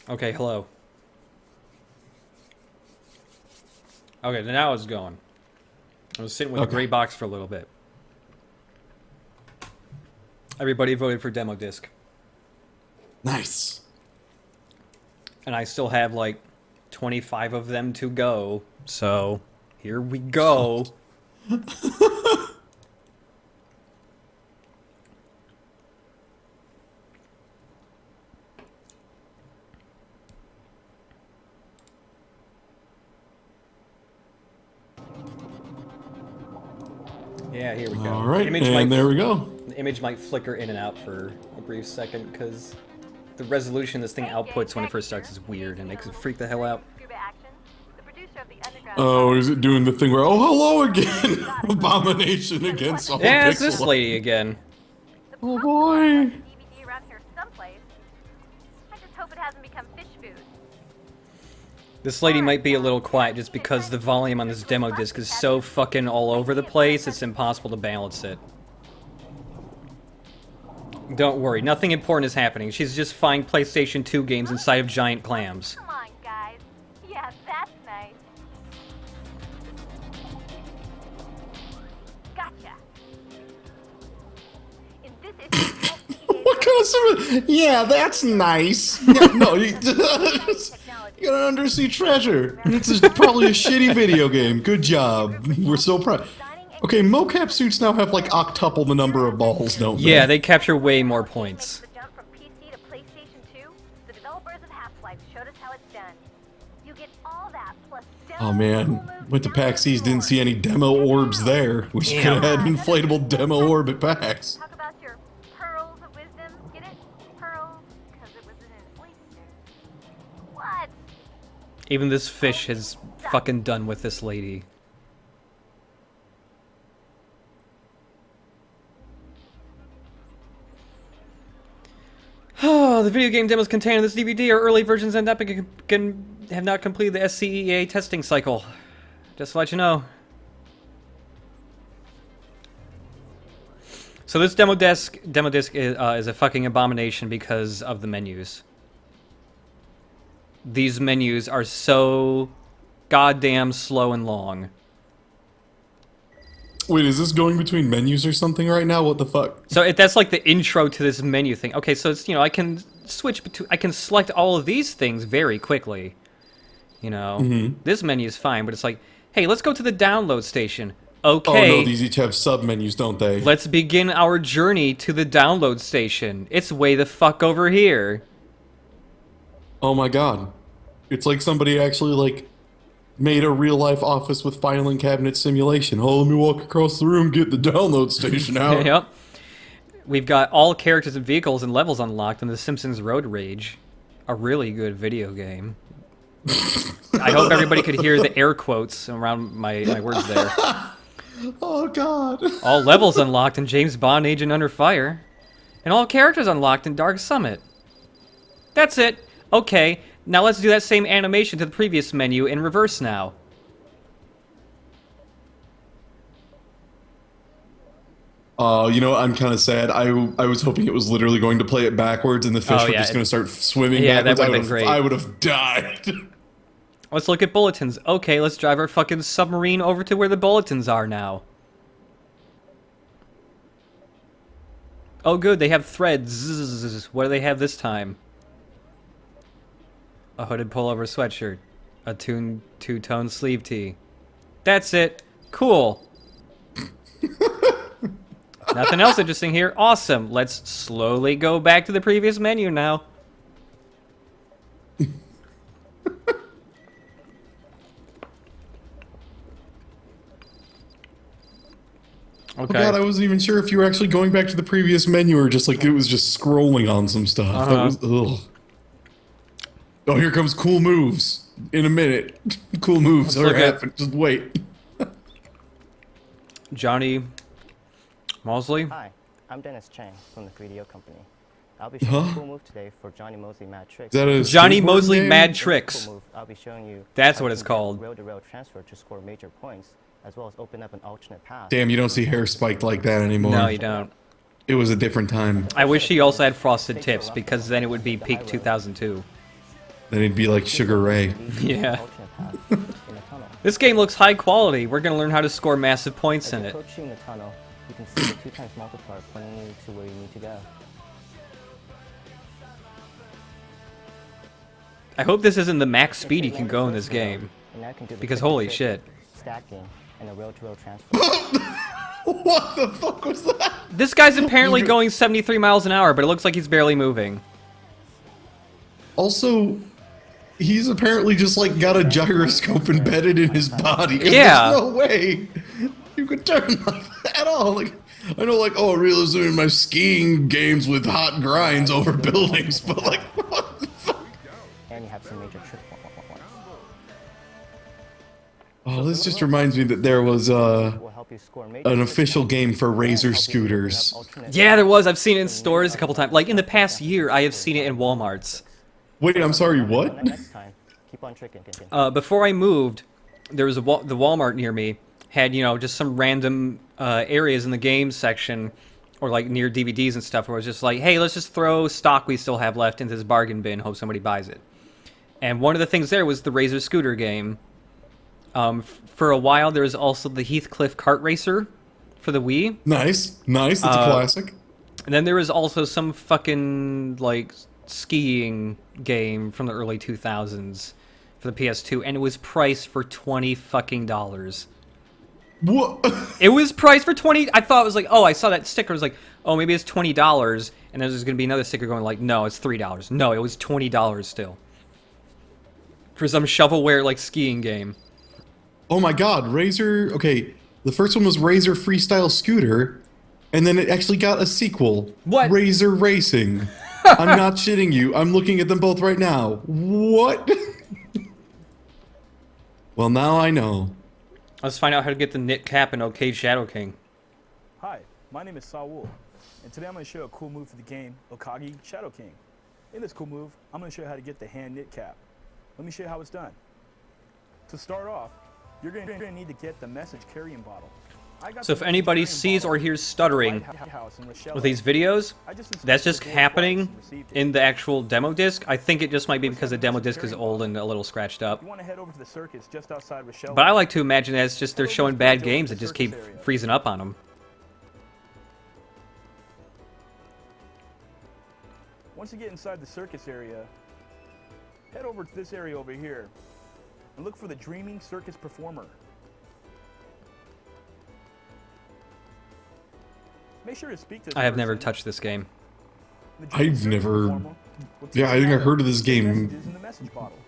Okay, hello. Okay, now it's going. I was sitting with the Okay. gray box for a little bit. Everybody voted for demo disc. Nice. And I still have like 25 of them to go. So, here we go. Yeah, here we go. All right, and there we go. The image might flicker in and out for a brief second because the resolution this thing outputs when it first starts is weird and makes it freak the hell out. Oh, is it doing the thing where, oh, hello again? Abomination against all Yeah, it's pixel this art. lady again. Oh boy. This lady might be a little quiet just because the volume on this demo disc is so fucking all over the place, it's impossible to balance it. Don't worry, nothing important is happening. She's just finding PlayStation 2 games inside of giant clams. Come on, guys. Yeah, that's nice. Gotcha. In this issue, What kind of yeah, that's nice. Yeah, no, you got an undersea treasure. It's probably a shitty video game. Good job. We're so proud. Okay, mocap suits now have like octuple the number of balls, don't they? Yeah, they capture way more points. The jump from PC to PlayStation 2, the developers of Half-Life showed us how it's done. You get all that plus Oh man, went to PAX East, didn't see any demo orbs there. Wish you could have had inflatable demo orb at PAX. Talk about your pearls of wisdom. Get it? Pearls, because it was in an oyster. What? Even this fish is fucking done with this lady. Oh, the video game demos contained in this DVD are early versions and have not completed the SCEA testing cycle. Just to let you know. So this demo disc is a fucking abomination because of the menus. These menus are so goddamn slow and long. Wait, is this going between menus or something right now? What the fuck? So that's like the intro to this menu thing. Okay, so it's, you know, I can switch between, I can select all of these things very quickly. You know, this menu is fine, but it's like, hey, let's go to the download station. Okay. Oh no, these each have sub-menus, don't they? Let's begin our journey to the download station. It's way the fuck over here. Oh my god. It's like somebody actually, like, made a real-life office with filing cabinet simulation. Oh, let me walk across the room, get the download station out. Yep. We've got all characters and vehicles and levels unlocked in The Simpsons Road Rage. A really good video game. I hope everybody could hear the air quotes around my words there. Oh god. All levels unlocked in James Bond Agent Under Fire. And all characters unlocked in Dark Summit. That's it. Okay, now let's do that same animation to the previous menu in reverse now. You know, I'm kind of sad. I was hoping it was literally going to play it backwards and the fish Oh, were yeah, just going to start swimming yeah, that backwards. would've been great. I would have died. Let's look at bulletins. Okay, let's drive our fucking submarine over to where the bulletins are now. Oh good, they have threads. What do they have this time? A hooded pullover sweatshirt. A two-tone sleeve tee. That's it. Cool. Nothing else interesting here. Awesome. Let's slowly go back to the previous menu now. Oh Okay. god, I wasn't even sure if you were actually going back to the previous menu or just like it was just scrolling on some stuff. That was, ugh. Oh, here comes cool moves in a minute. Cool moves are look at- happening. Just wait. Johnny Mosley. Hi, I'm Dennis Chang from the 3DO company. I'll be showing a cool move today for Johnny Mosley Mad Tricks. Is that a Johnny skateboard Mosley game? Mad This Tricks. cool move, I'll be showing you That's how what you it's can get called. Rail-to-rail transfer to score major points, as well as open up an alternate path. Damn, you don't see hair spiked like that anymore. No, you don't. It was a different time. I wish he also had frosted tips because then it would be peak 2002. Then he'd be like Sugar Ray. Yeah. Alternate path in the tunnel. This game looks high quality. We're gonna learn how to score massive points As in you it. approach the tunnel, you can see the 2 times multiplier pointing you to where you need to go. I hope this isn't the max speed you can go in this game. And now you can do the Because trick holy trick, shit. Stacking and a rail-to-rail transfer. What the fuck was that? This guy's apparently going 73 miles an hour, but it looks like he's barely moving. Also, he's apparently just like got a gyroscope embedded in his body. 'Cause Yeah. There's no way you could turn like that at all. Like, I know, like, oh, realism in my skiing games with hot grinds over buildings, but like, what the fuck? And you have some major trick points. Oh, this just reminds me that there was Will help you score major an trick official points game for and Razor help you open up scooters. alternate Yeah, there was. I've seen it in stores a couple times. Like in the past year, I have seen it in Walmarts. Wait, I'm sorry, what? Next time, keep on tricking. Before I moved, there was the Walmart near me had, you know, just some random areas in the games section or like near DVDs and stuff where it was just like, hey, let's just throw stock we still have left into this bargain bin, hope somebody buys it. And one of the things there was the Razor scooter game. For a while, there was also the Heathcliff kart racer for the Wii. Nice, nice. That's a classic. And then there was also some fucking, like, skiing game from the early 2000s for the PS2, and it was priced for $20 fucking dollars. What? It was priced for 20. I thought it was like, oh, I saw that sticker. It was like, oh, maybe it's $20, and then there's going to be another sticker going like, no, it's $3. No, it was $20 still. For some shovelware, like, skiing game. Oh my god, Razor... Okay, the first one was Razor Freestyle Scooter, and then it actually got a sequel. What? Razor Racing. I'm not shitting you. I'm looking at them both right now. What? Well, now I know. Let's find out how to get the knit cap in OK Shadow King. Hi, my name is Saul, and today I'm going to show you a cool move for the game, Okage Shadow King. In this cool move, I'm going to show you how to get the hand knit cap. Let me show you how it's done. To start off, you're going to need to get the message carrying bottle. So if anybody sees or hears stuttering with these videos, that's just happening in the actual demo disc. I think it just might be because the demo disc is old and a little scratched up. But I like to imagine that it's just they're showing bad games that just keep freezing up on them. Once you get inside the circus area, head over to this area over here and look for the Dreaming Circus Performer. Make sure to speak to this I have never person. touched this game. The Dreaming I've Circus never... Performer will Yeah, I think I heard of this take game messages in the message bottle.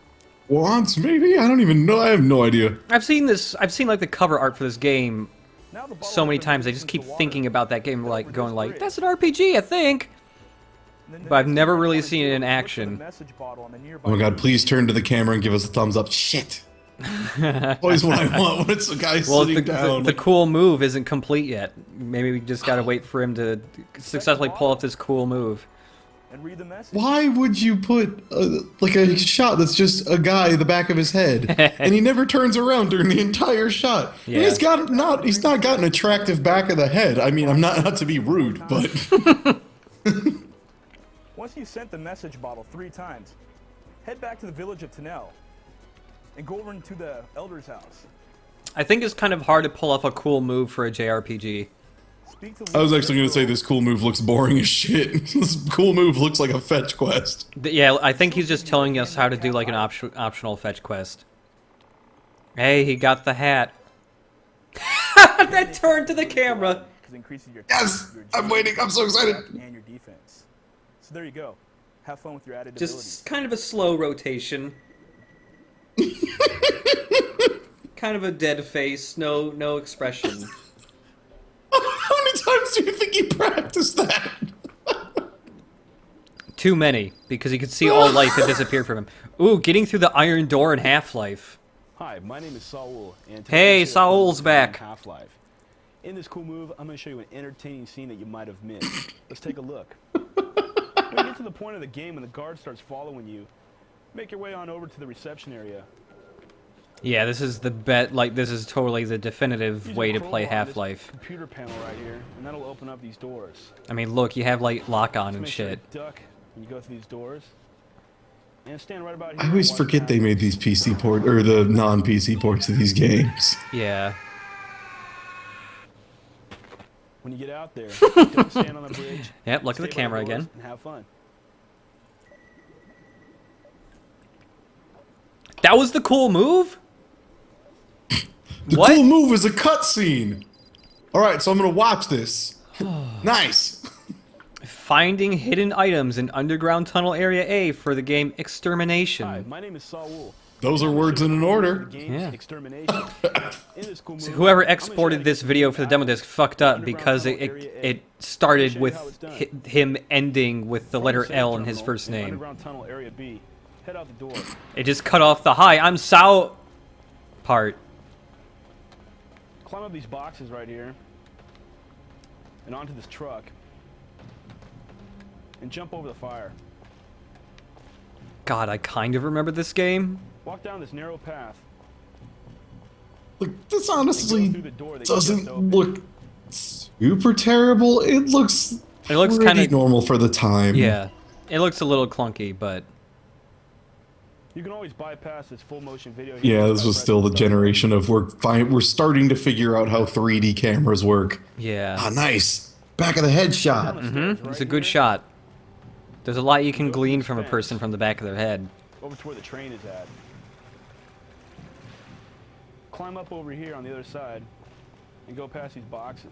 once, maybe? I don't even know. I have no idea. I've seen like the cover art for this game Now the bottle so many has been times. I released just into keep the water. thinking about that game, Head like over to going this like, bridge. that's an RPG, I think. And then But I've next, never you're gonna really wanna seen it do in is look for the action. message bottle on the nearby Oh my god, bridge. please turn to the camera and give us a thumbs up. Shit. Always what I want when it's a guy Well, sitting down. the cool move isn't complete yet. Maybe we just gotta wait for him to successfully pull off this cool move. And read the message. Why would you put like a shot that's just a guy in the back of his head, and he never turns around during the entire shot? Yeah. And he's not got an attractive back of the head. I mean, I'm not to be rude, but Once you've sent the message bottle 3 times, head back to the village of Tennell and go over into the Elder's house. I think it's kind of hard to pull off a cool move for a JRPG. Speak to I was actually going going to say this cool move looks boring as shit. This cool move looks like a fetch quest. Yeah, I think he's just telling us how to do like an optional fetch quest. Hey, he got the hat. That turned to the camera. Yes! I'm waiting, I'm so excited. And your defense. So there you go. Have fun with your added Just abilities. kind of a slow rotation. Kind of a dead face, no expression. How many times do you think he practiced that? Too many, because you could see all life had disappeared from him. Ooh, getting through the iron door in Half-Life. Hi, my name is Saul, and Hey, today I'm gonna show you a cool Saul's move back. from Half-Life. In this cool move, I'm going to show you an entertaining scene that you might have missed. Let's take a look. When you get to the point of the game and the guard starts following you, make your way on over to the reception area. Yeah, this is the this is totally the definitive Use way your to play crowbar on this Half-Life. Computer panel right here, and that'll open up these doors. I mean, look, you have like lock-on Just and make sure shit. to duck when you go through these doors. and stand right about here. I always and watch forget what they made these PC port or the non-PC ports of these games. Yeah. When you get out there, don't stand on the bridge. Yep, look at the stay by camera doors again. And have fun. That was the cool move? The What? cool move is a cutscene. All right, so I'm gonna watch this. Nice. Finding hidden items in underground tunnel area A for the game Hi, Extermination. my name is Saul. Those are words in an order. Yeah. Extermination. In this cool So movie, whoever I'm gonna show you how exported to this get video to for the the demo disc fucked up underground because tunnel it area it A. started Show you with how it's done. him ending with the From letter the L same in his terminal first in name. Underground tunnel area B. Head out the door. It just cut off the hi, I'm Sao part. Climb up these boxes right here. And onto this truck. And jump over the fire. God, I kind of remember this game. Walk down this narrow path. Like, this And go honestly through the door that you just doesn't opened. look super terrible. It looks It looks pretty kind of normal for the time. yeah. It looks a little clunky, but You can always bypass this full motion video here Yeah, by this was pressing still the start. generation of we're starting to figure out how 3D cameras work. yeah. Ah, nice. Back of the head shot. It's a good shot. There's a lot you can glean from a person from the back of their head. Over to where the train is at. Climb up over here on the other side and go past these boxes.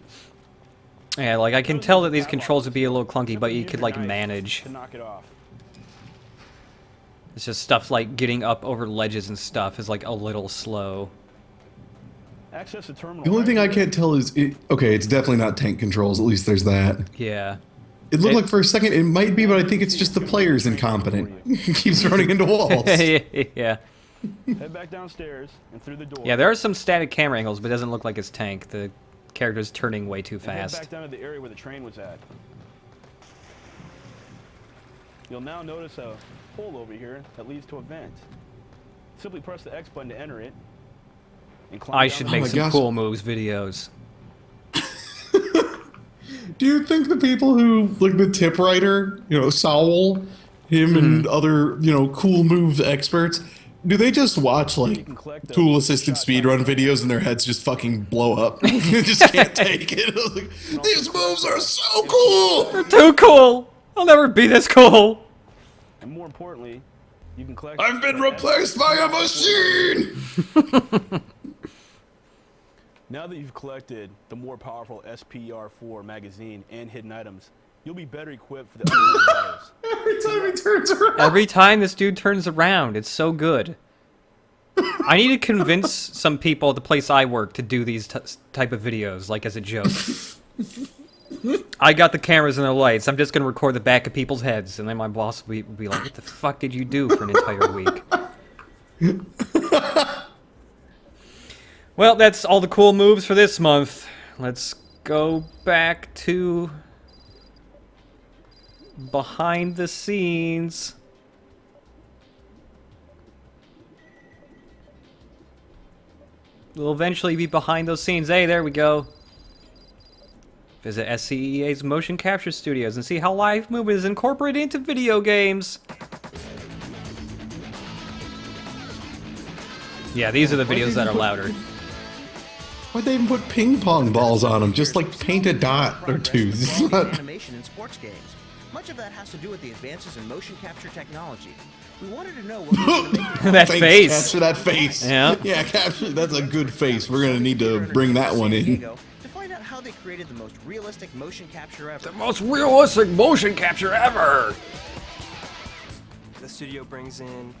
Yeah, like I can tell that these controls would be a little clunky, but you Use could your like knife manage. to knock it off. It's just stuff like getting up over ledges and stuff is like a little slow. Access the terminal. The only right thing I here. can't tell is, okay, it's definitely not tank controls. At least there's that. Yeah. It looked It- like for a second it might be, but I think it's just the player's incompetent. He keeps running into walls. Yeah. Head back downstairs and through the door. Yeah, there are some static camera angles, but it doesn't look like it's tank. The character's turning way too And head fast. back down to the area where the train was at. You'll now notice a hole over here that leads to a vent. Simply press the X button to enter it. And climb I down should the make my some gosh. cool moves videos. Do you think the people who, like the tip writer, Saul, him and other, cool move experts, do they just watch, like, can collect the tool-assisted shot speedrun time. videos and their heads just fucking blow up? They just can't take it. Like, these moves are so cool! Too cool! I'll never be this cool! And more importantly, you can collect. I've been the replaced by a machine! Now that you've collected the more powerful SPR4 magazine and hidden items, you'll be better equipped for the other battles. Every time he turns around. Every time this dude turns around, it's so good. I need to convince some people at the place I work to do these type of videos, like as a joke. I got the cameras and the lights. I'm just gonna record the back of people's heads, and then my boss will be like, "What the fuck did you do for an entire week?" Well, that's all the cool moves for this month. Let's go back to behind the scenes. We'll eventually be behind those scenes. Hey, there we go. Visit SCEA's motion capture studios and see how live movement is incorporated into video games. Yeah, these are the videos that are louder. Why'd they even put ping pong balls on them? Just like paint a dot or two. This is not- Animation in sports games. Much of that has to do with the advances in motion capture technology. We wanted to know what was going to make it That Thanks, face. Capture that face. Yeah. Yeah, capture. That's a good face. We're gonna need to bring that one in. Diego to find out how they created the most realistic motion capture ever. Most realistic motion capture ever. The studio brings in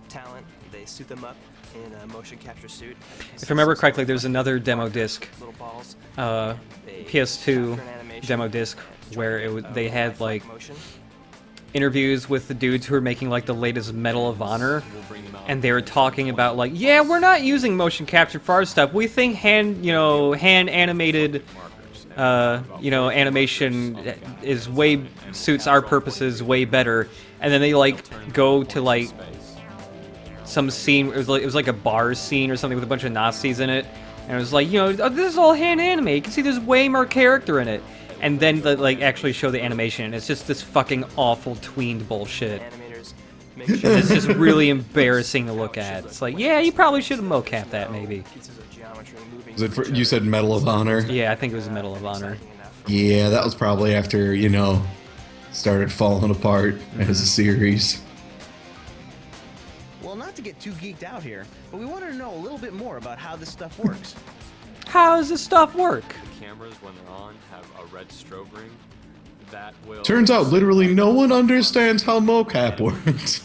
talent, they suit them up in a motion capture suit. If I remember correctly, there's another demo disc, Little balls. PS2 capture an animation demo disc, and where it generate, they had lifelike like motion. interviews with the dudes who were making like the latest Medal of Honor, and they were talking about like, yeah, we're not using motion capture for our stuff. We think hand animated, animation is suits our purposes way better. And then they like go to like some scene. It was like a bar scene or something with a bunch of Nazis in it, and it was like, oh, this is all hand animated. You can see there's way more character in it. And then like actually show the animation, and it's just this fucking awful tweened bullshit. Animators Make sure This is really embarrassing to look at. It's like, yeah, you probably should have mocap that, maybe. pieces of geometry moving Is it to for, each you other. said Medal of Honor? Yeah, I think it was a Medal of Honor. Exciting enough for Yeah, that was probably after, you know, started falling apart as a series. Well, not to get too geeked out here, but we wanted to know a little bit more about how this stuff works. How does this stuff work? The cameras, when they're on, have a red strobe ring that will... Turns out literally no one understands how mocap works.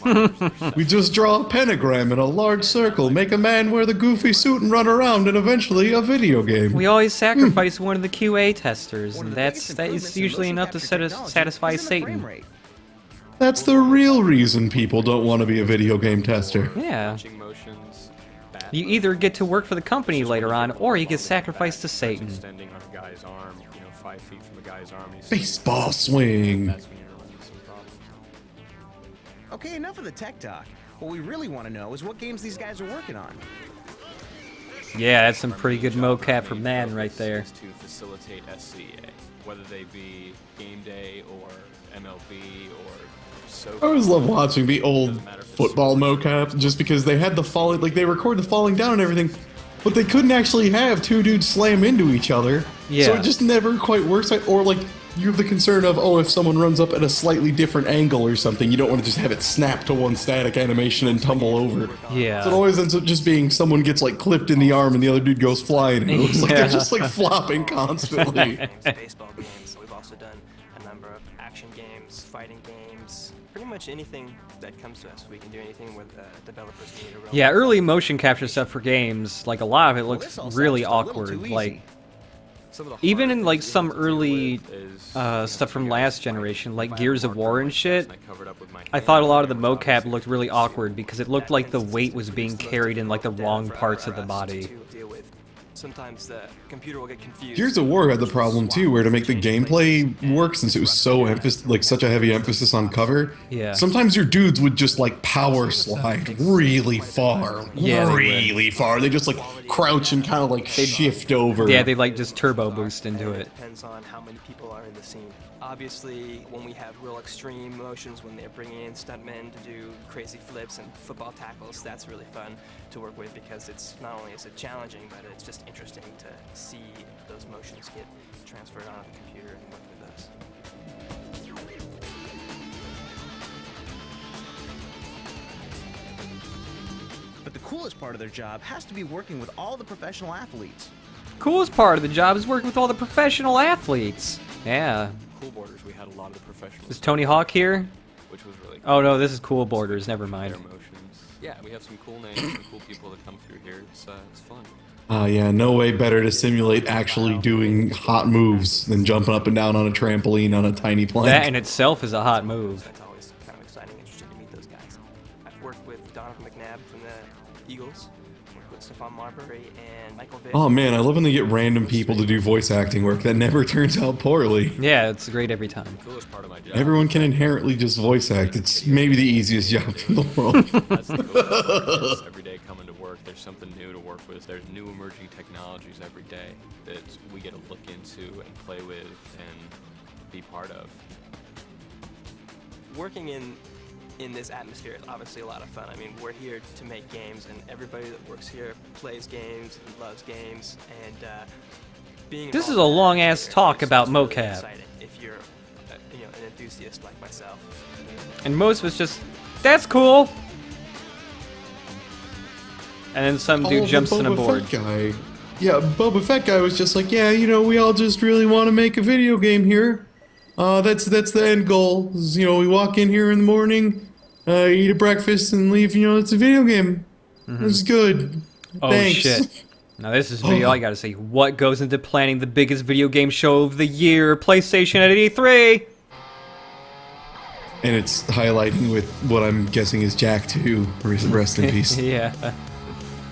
We just draw a pentagram in a large circle, make a man wear the goofy suit and run around, and eventually a video game. We always sacrifice one of the QA testers, One and of the biggest that improvements is in usually motion enough to capture technology satisfy is in the frame Satan. rate. That's the real reason people don't want to be a video game tester. Yeah. Punching motions, bat You either get to work for the company later on, or you get sacrificed to Satan. extending on a guy's arm, 5 feet from a guy's arm. He's Baseball swing. That's when you're running into some problems. Okay, enough of the tech talk. What we really want to know is what games these guys are working on. Yeah, that's some pretty good mocap for Madden right there. Is to facilitate SCA, whether they be Game Day or MLB or so. I always love watching the old football mocap just because they had the falling, like they record the falling down and everything, but they couldn't actually have two dudes slam into each other. Yeah. So it just never quite works. Or like you have the concern of, oh, if someone runs up at a slightly different angle or something, you don't want to just have it snap to one static animation and tumble over. Yeah. So it always ends up just being someone gets like clipped in the arm and the other dude goes flying. And it looks like they're just like flopping constantly. games, baseball games. We've also done a number of action games, fighting games, pretty much anything that comes to us. We can do anything with developers need a real Yeah, early motion capture stuff for games, like a lot of it looks this all sounds really just a little awkward. too easy. Like Some of the even hardest in like things some to deal early with is, stuff from last generation, like Gears of War and shit, I covered up with my I hand, thought a lot of the there was mocap obviously looked really awkward because it looked like the weight was being carried in like the wrong parts of the body. to deal with. Sometimes the computer will get confused. Gears of War had the problem too, where to make the gameplay work, since it was so like such a heavy emphasis on cover. Yeah. Sometimes your dudes would just like power slide really far, Yeah, they would. really far. They just like crouch and kind of like shift over. Yeah, they like just turbo boost into And it. depends on how many people are in the scene. Obviously, when we have real extreme motions, when they're bringing in stuntmen to do crazy flips and football tackles, that's really fun to work with because it's not only is it challenging, but it's just interesting to see those motions get transferred onto the computer and work with us. But the coolest part of their job has to be working with all the professional athletes. Coolest part of the job is working with all the professional athletes. Yeah. Cool Borders. We had a lot of the professionals. Is Tony Hawk here? Which was really Oh no, this is Cool Borders. Never mind. their motions. Yeah, we have some cool names, some cool people that come through here. It's fun. Yeah, no way better to simulate actually doing hot moves than jumping up and down on a trampoline on a tiny plank. That in itself is a hot move. That's always kind of exciting, interesting to meet those guys. I've worked with Donovan McNabb from the Eagles, worked with Stephon Marbury and Michael Vick. Oh man, I love when they get random people to do voice acting work that never turns out poorly. Yeah, it's great every time. The coolest part of my job. Everyone can inherently just voice act. It's maybe the easiest job in the world. That's the coolest part. It's every day coming to work, there's something new to work with. There's new emerging technologies every day that we get to look into and play with and be part of. Working in this atmosphere is obviously a lot of fun. I mean, we're here to make games, and everybody that works here plays games and loves games. And being This is involved a in that long-ass area talk is about really mocap. exciting if you're an enthusiast like myself. And most of it's just, that's cool. And then some dude Oh, the jumps in a Boba board. Fett guy. Yeah, Boba Fett guy was just like, yeah, you know, we all just really want to make a video game here. That's the end goal. Is, you know, we walk in here in the morning, eat a breakfast, and leave. You know, it's a video game. It's good. Oh Thanks. shit. Now this is video, I gotta say, what goes into planning the biggest video game show of the year, PlayStation at E3? And it's highlighting with what I'm guessing is Jack 2. Rest in peace. Yeah.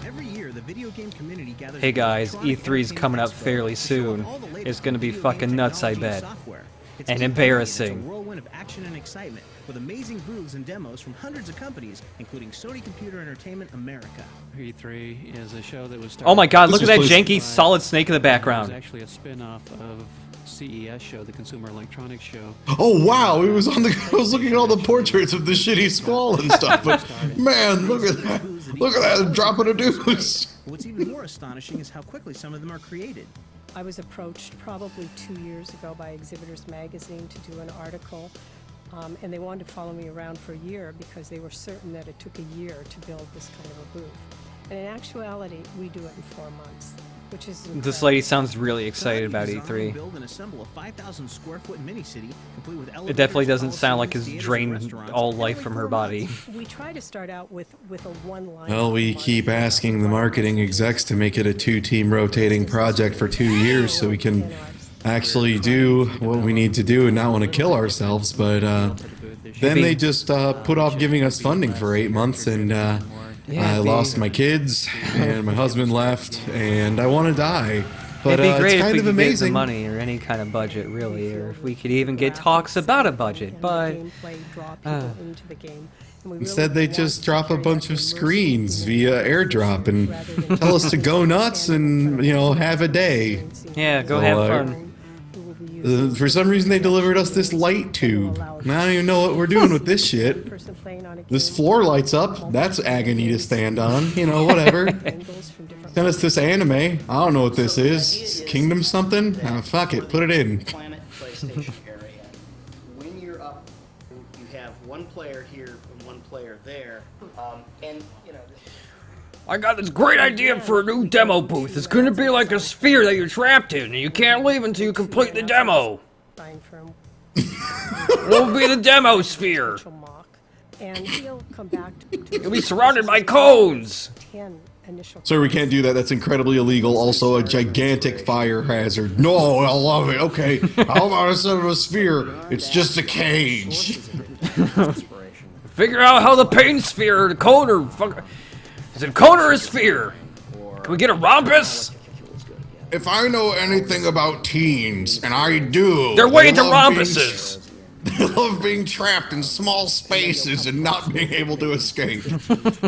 Every year, the video game community gathers. Hey guys, at the Electronic E3's coming up Entertainment Expo fairly to show soon. off all the latest It's gonna be video game fucking nuts, I technology and bet. software. It's And E3, embarrassing. It's a whirlwind of action and excitement with amazing booths and demos from hundreds of companies, including Sony Computer Entertainment America. E3 is a show that was started. Oh my god, This look at was that placed- janky Solid Snake in the It was background. actually a spin-off of CES show, the Consumer Electronics Show. Oh wow, it was on the. I was looking at all the portraits of the shitty Squall and stuff. But man, look at that! Look at that dropping a deuce. What's even more astonishing is how quickly some of them are created. I was approached probably 2 years ago by Exhibitors Magazine to do an article, and they wanted to follow me around for a year because they were certain that it took a year to build this kind of a booth. And in actuality, we do it in 4 months, which is incredible. This lady sounds really excited about E3. Build and assemble a 5,000 square foot mini city, complete with It definitely doesn't sound like it's drained all life from her body. We try to start out with a one-line. Well, we keep asking the marketing execs to make it a 2-team rotating project for 2 years so we can actually do what we need to do and not want to kill ourselves. But then they just put off giving us funding for 8 months, and I lost my kids, and my husband left, and I want to die. But it'd be great it's if kind we of could get the amazing. money or any kind of budget, really, or if we could even get talks about a budget. But Instead, they just drop a bunch of screens via airdrop and tell us to go nuts and, you know, have a day. Yeah, go have fun. For some reason, they delivered us this light tube. And I don't even know what we're doing with this shit. This floor lights up. That's agony to stand on. You know, whatever. Send us this anime. I don't know what this is. Kingdom something? Oh, fuck it. Put it in. Planet PlayStation area. When you're up, you have one player here and one player there. And, you know... I got this great idea for a new demo booth. It's going to be like a sphere that you're trapped in, and you can't leave until you complete the demo. It'll be the demo sphere. And he'll come back to You'll be surrounded by cones. 10 initial. Sir, we can't do that. That's incredibly illegal. Also, a gigantic fire hazard. No, I love it. Okay, how about instead of a sphere, it's just a cage? Figure out how the pain sphere, the cone, or fuck. Is it cone or a sphere? Can we get a rhombus? If I know anything about teens, and I do, They're way into love being- rhombuses. They love being trapped in small spaces and not being able to escape.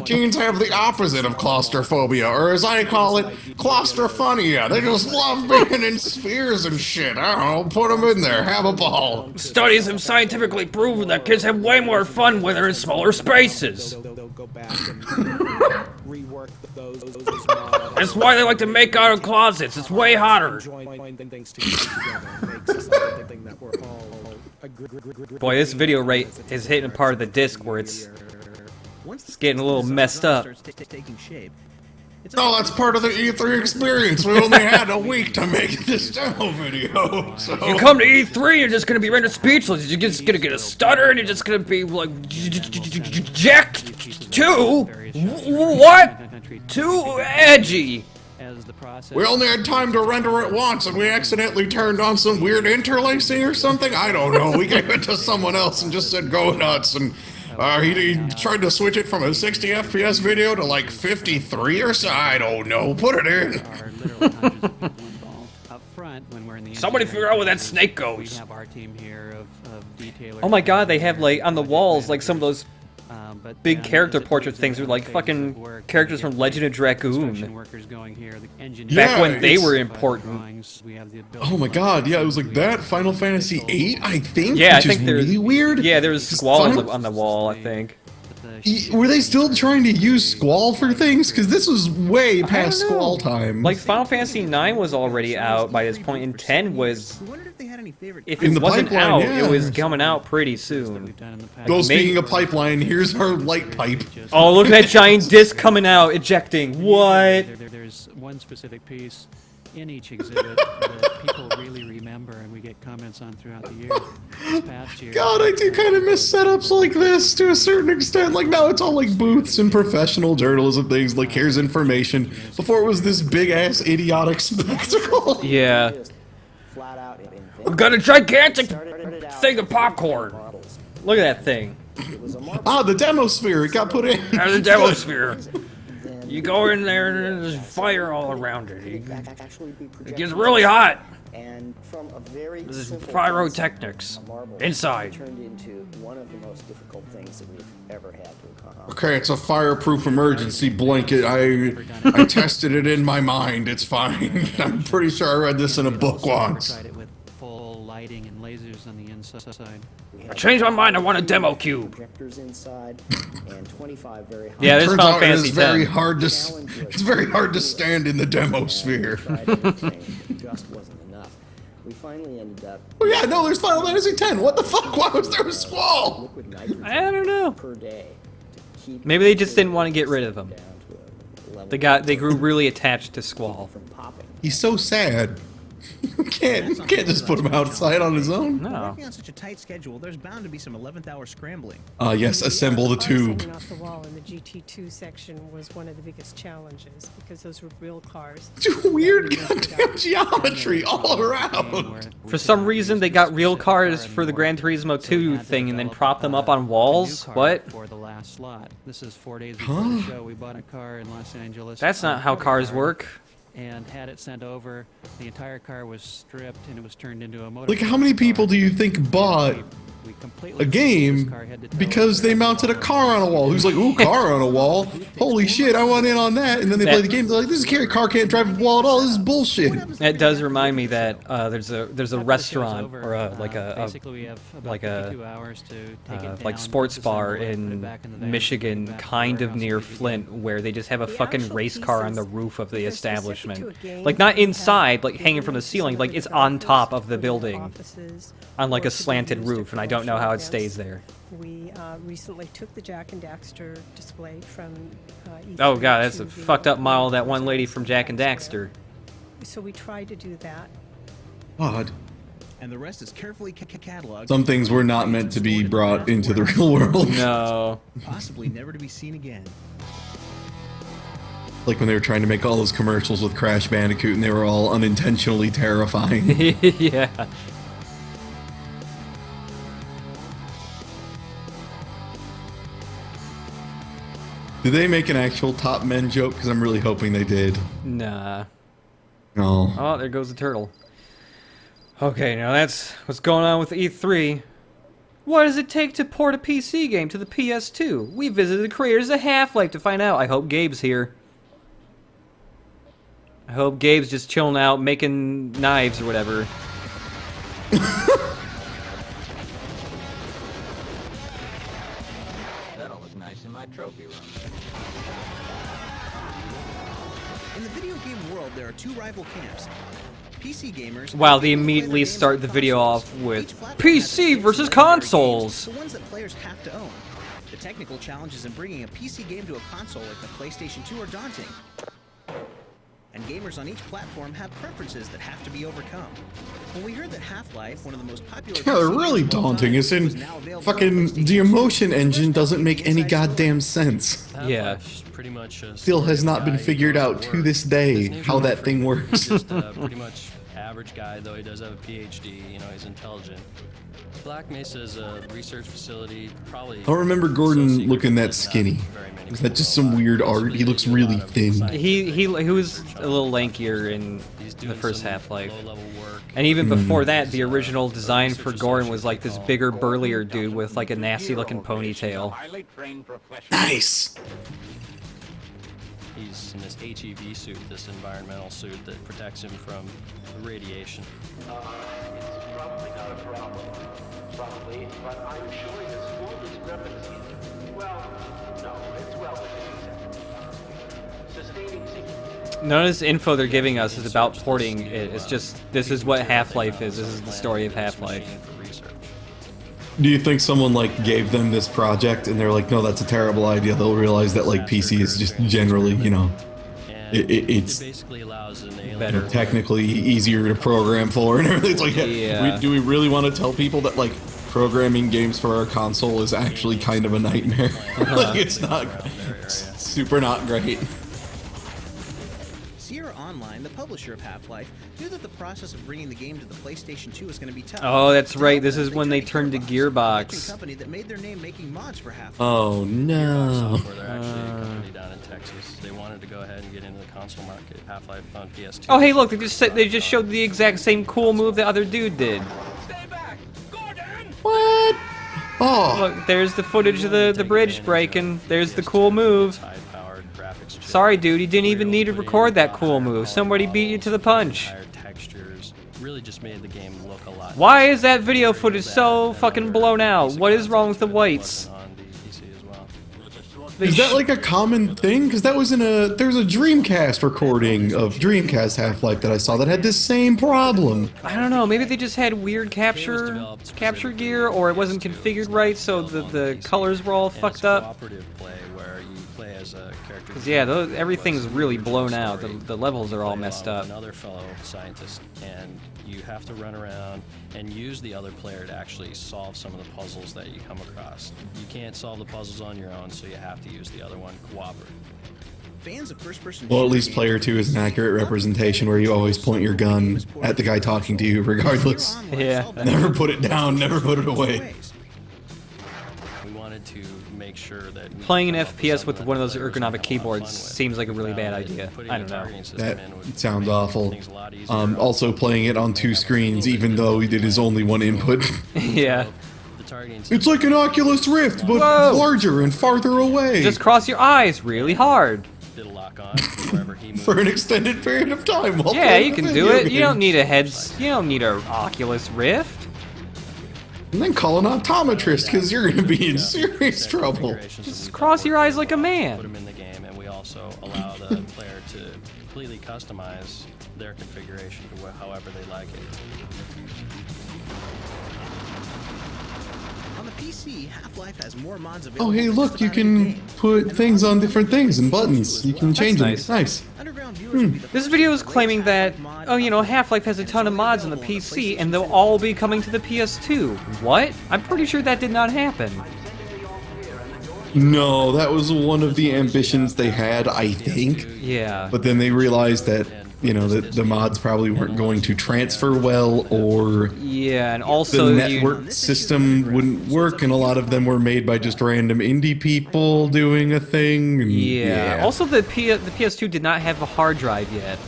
Teens have the opposite of claustrophobia, or as I call it, claustrophonia. They just love being in spheres and shit. I don't know, put them in there, have a ball. Studies have scientifically proven that kids have way more fun when they're in smaller spaces. That's why they like to make out of closets. It's way hotter. Boy, this video rate is hitting a part of the disc where it's getting a little messed up. No, that's part of the E3 experience. We only had a week to make this demo video. So. You come to E3, you're just gonna be rendered speechless. You're just gonna get a stutter, and you're just gonna be like, Jacked 2? What? Too edgy. We only had time to render it once, and we accidentally turned on some weird interlacing or something? I don't know. We gave it to someone else and just said go nuts, and he tried to switch it from a 60 FPS video to like 53 or so. I don't know. Put it in. Somebody figure out where that snake goes. Oh my god, they have like on the walls like some of those big character portrait things with like fucking characters from Legend of Dragoon. Back when they were important. Oh my god, yeah, it was like that. Final Fantasy VIII, I think. Yeah, which I think is there's really weird. Yeah, there's Squall on the wall, I think. Were they still trying to use Squall for things? Because this was way past Squall time. Like Final Fantasy IX was already out by this point, and 10 was. If In it the wasn't pipeline, out, yeah. it was coming out pretty soon. Well, speaking of pipeline, here's our light pipe. Oh, look at that giant disc coming out, ejecting. What? There's one specific piece in each exhibit that people really remember, and we get comments on throughout the year. This past year, God, I do kind of miss setups like this to a certain extent. Like now it's all like booths and professional journalism things, like here's information. Before it was this big-ass idiotic spectacle. Yeah. We've got a gigantic thing of popcorn. Look at that thing. Ah, the demo sphere. It got put in. The demo sphere. You go in there and there's fire all around it. It gets really hot. And from a very This is simple pyrotechnics. marble, Inside. it turned into one of the most difficult things that we've ever had to accomplish. Okay, it's a fireproof emergency blanket. I tested it in my mind. It's fine. I'm pretty sure I read this in a book once. side. I changed my mind. I want a demo cube. Projectors inside and 25 very high. Yeah, this Turns Final out it is Fantasy very 10. hard to. It's very hard to stand in the demo sphere. It just wasn't enough. We finally ended up. Oh yeah, no, there's Final Fantasy X. What the fuck? Why was there a squall? Liquid nitrogen I don't know. per day to keep Maybe they just didn't want to get rid of him. down to a level They grew really attached to Squall. from popping. He's so sad. You can't just put him outside on his own. No. Working on such a tight schedule, there's bound to be some 11th hour scrambling. Yes, assemble the Cars tube. hanging off the wall in the GT2 section was one of the biggest challenges because those were real cars. Weird goddamn geometry all around. For some reason, they got real cars for the Gran Turismo 2 thing and then propped them up on walls. What? For the last slot. This is 4 days before the show. We bought a car in Los Angeles. That's not how cars work. And had it sent over. The entire car was stripped and it was turned into a motor. Like, how many people do you think bought a game because they mounted a car on a wall? Who's like, ooh, car on a wall? Holy shit, I want in on that. And then they play the game. They're like, this car can't drive a wall at all. This is bullshit. That does remind me that there's a restaurant or Basically, we have about 52 hours to take it like down, sports disassemble bar it, put it in back in the van, Michigan, put it back in the kind of warehouse, near and Flint, where they just have a fucking actual race car on the pieces, roof of the if they're specific establishment. to a game, Like not we have inside, like hanging from the ceiling, like it's on top of the building, offices, on like or a to be slanted used at roof, and I don't know how it promotional stays events. there. We recently took the Jack and Daxter display from E3 Oh god, that's to a the fucked up model of that one lady Museum from Jack and Square. Daxter. So we tried to do that. Odd. And the rest is carefully cataloged. Some things were not meant to be brought into the real world. No. Possibly never to be seen again. Like when they were trying to make all those commercials with Crash Bandicoot and they were all unintentionally terrifying. Yeah. Did they make an actual top men joke? Because I'm really hoping they did. Nah. No. Oh, there goes the turtle. Okay, now that's what's going on with E3. What does it take to port a PC game to the PS2? We visited the creators of Half-Life to find out. I hope Gabe's here. I hope Gabe's just chilling out, making knives or whatever. That'll look nice in my trophy room. In the video game world, there are two rival camps. PC gamers. Wow, they immediately start the video off with PC versus consoles. The ones that players have to own. The technical challenges in bringing a PC game to a console like the PlayStation 2 are daunting. And gamers on each platform have preferences that have to be overcome. When we heard that Half-Life, one of the most popular Yeah, they're really daunting. It's in fucking the emotion engine doesn't make any goddamn sense. Yeah. Pretty much Still has not been figured out to this day how that thing works. Just a pretty much average guy, though he does have a PhD. You know, he's intelligent. Black Mesa is a research facility, probably. I don't remember Gordon looking that skinny. Is that just some weird art? He looks really thin. He was a little lankier in the first Half-Life. And even before that, the original design for Gordon was like this bigger, burlier dude with like a nasty looking ponytail. Nice! He's in this HEV suit, this environmental suit that protects him from radiation. It's probably not a problem. Probably, but I'm sure there's small discrepancies. Well, no, it's well within sustaining sequence. None of this info they're giving us is about porting it. It's just, this is what Half-Life is. This is the story of Half-Life. Do you think someone like gave them this project and they're like, no, that's a terrible idea? They'll realize that like PC is just generally, you know, it's better, technically easier to program for, and everything. It's like, yeah. Do we really want to tell people that like programming games for our console is actually kind of a nightmare? Like, it's not, it's super not great. Sierra Online, the publisher of Half-Life, knew that the process of bringing the game to the PlayStation 2 was going to be tough. Oh, that's right. This is when they turned to Gearbox. Company that made their name making mods for Half-Life. Oh no. They're actually a company down in Texas. They wanted to go ahead and get into the console market. Half-Life on PS2. Oh, hey, look, they just showed the exact same cool move the other dude did. What? Oh. Look, there's the footage of the bridge breaking. There's the cool move. Sorry, dude, you didn't even need to record that cool move. Somebody beat you to the punch. really just made the game look a lot. Why is that video footage so fucking blown out? What is wrong with the whites? On the PC as well. Is that like a common thing? Because that was there's a Dreamcast recording of Dreamcast Half-Life that I saw that had this same problem. I don't know. Maybe they just had weird capture gear, or it wasn't configured right, so the colors were all fucked up. Cooperative play where you play as a character. Cause yeah, everything's really blown out. The levels are all messed up. Another fellow scientist, and you have to run around and use the other player to actually solve some of the puzzles that you come across. You can't solve the puzzles on your own, so you have to use the other one cooperatively. Fans of first-person Well, at least Player 2 is an accurate representation where you always point your gun at the guy talking to you regardless. Yeah. Never put it down, never put it away. We wanted to make sure that Playing an FPS with one of those ergonomic keyboards seems like a really bad idea. I don't know. That sounds awful. Also playing it on 2 screens, even though it is only 1 input. Yeah. It's like an Oculus Rift, but larger and farther away. Just cross your eyes really hard. It'll lock on wherever he moves. For an extended period of time. While Yeah, playing you the can video do it. game. You don't need you don't need a Oculus Rift. And then call an optometrist because you're going to be in serious trouble. Just cross your eyes like a man. Put them in the game, and we also allow the player to completely customize their configuration to however they like it. On the PC, Half-Life has more mods available. Oh, hey, look, you can put things on different things and buttons. You can change them. nice. Nice. This video is claiming that, oh, you know, Half-Life has a ton of mods on the PC, and they'll all be coming to the PS2. What? I'm pretty sure that did not happen. No, that was one of the ambitions they had, I think. Yeah. But then they realized that, you know, that the mods probably weren't going to transfer well, or Yeah, and also the network system wouldn't work, and a lot of them were made by just random indie people doing a thing. And Yeah. Also, the PS2 did not have a hard drive yet.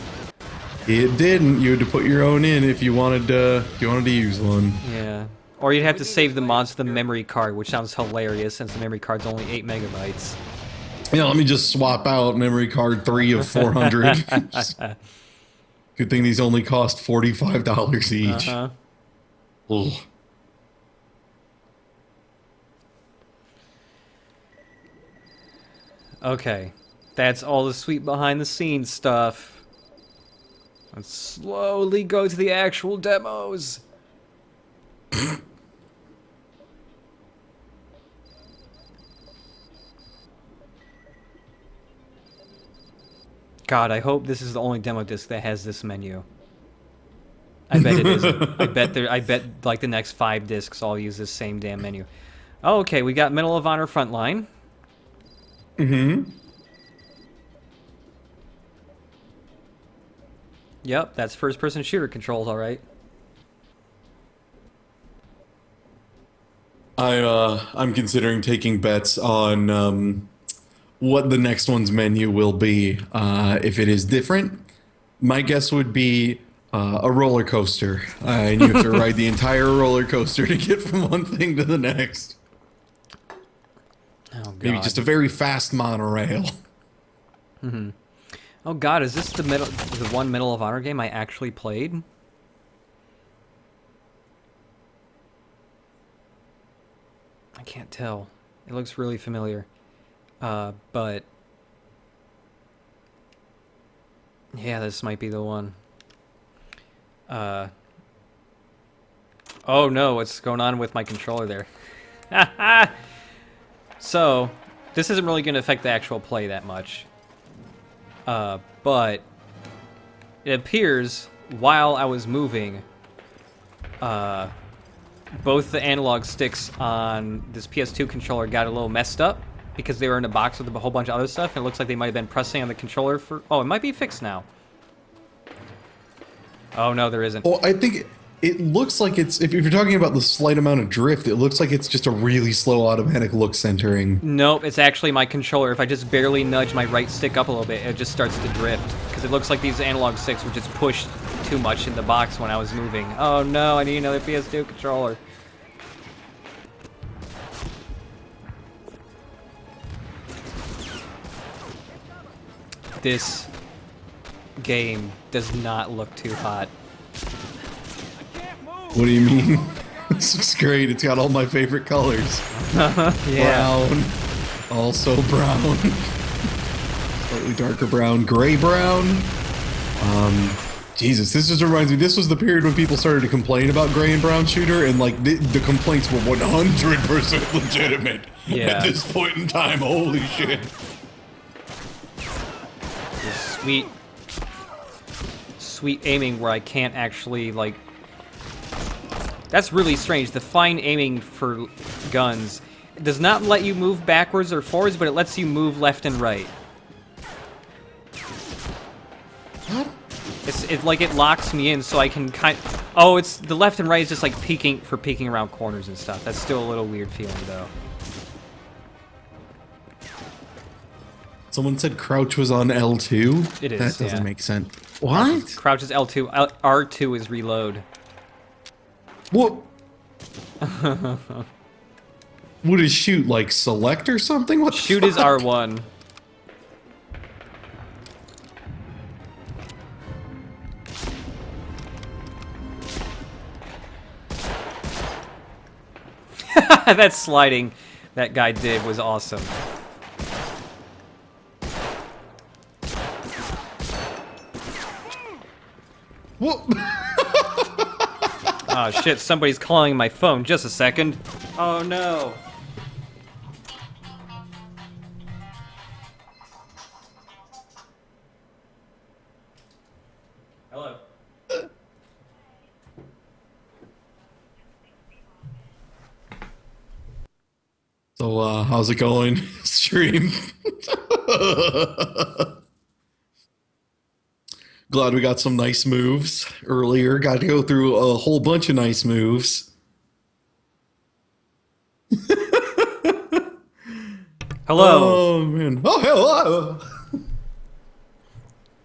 It didn't. You had to put your own in if you wanted to use one. Yeah. Or you'd have to save the mods to the memory card, which sounds hilarious since the memory card's only 8 megabytes. Yeah, let me just swap out memory card 3 of 400. Good thing these only cost $45 each. Ugh. Okay. That's all the sweet behind-the-scenes stuff. Let's slowly go to the actual demos. God, I hope this is the only demo disc that has this menu. I bet it isn't. I bet like the next 5 discs all use this same damn menu. Oh, okay, we got Medal of Honor Frontline. Mm-hmm. Yep, that's first-person shooter controls, all right. I'm considering taking bets on what the next one's menu will be. If it is different, my guess would be a roller coaster, and you have to ride the entire roller coaster to get from one thing to the next. Oh, God. Maybe just a very fast monorail. Mm-hmm. Oh God, is this the one Medal of Honor game I actually played? I can't tell. It looks really familiar. But yeah, this might be the one. Oh no, what's going on with my controller there? So, this isn't really going to affect the actual play that much. But it appears while I was moving, both the analog sticks on this PS2 controller got a little messed up because they were in a box with a whole bunch of other stuff, and it looks like they might have been pressing on the controller for... Oh, it might be fixed now. Oh, no, there isn't. Well, I think it looks like it's... If you're talking about the slight amount of drift, it looks like it's just a really slow automatic look centering. Nope, it's actually my controller. If I just barely nudge my right stick up a little bit, it just starts to drift. Because it looks like these analog sticks were just pushed too much in the box when I was moving. Oh no, I need another PS2 controller. This game does not look too hot. What do you mean? This looks great. It's got all my favorite colors. Yeah. Brown. Also brown. Slightly darker brown. Gray brown. Jesus, this just reminds me, this was the period when people started to complain about gray and brown shooter, and like the complaints were 100% legitimate at this point in time. Holy shit. This sweet aiming where I can't actually, like... That's really strange. The fine aiming for guns does not let you move backwards or forwards, but it lets you move left and right. What? It's like it locks me in, so I can Oh, it's the left and right is just like peeking around corners and stuff. That's still a little weird feeling, though. Someone said crouch was on L2? It is, That doesn't yeah. make sense. What? Crouch is L2. R2 is reload. What? What is shoot, like select or something? What the Shoot is fuck? R1. That sliding that guy did was awesome. What? Oh shit, somebody's calling my phone. Just a second. Oh no. Hello. So, how's it going? Stream. Glad we got some nice moves earlier. Got to go through a whole bunch of nice moves. Hello. Oh, man. Oh, hello. Do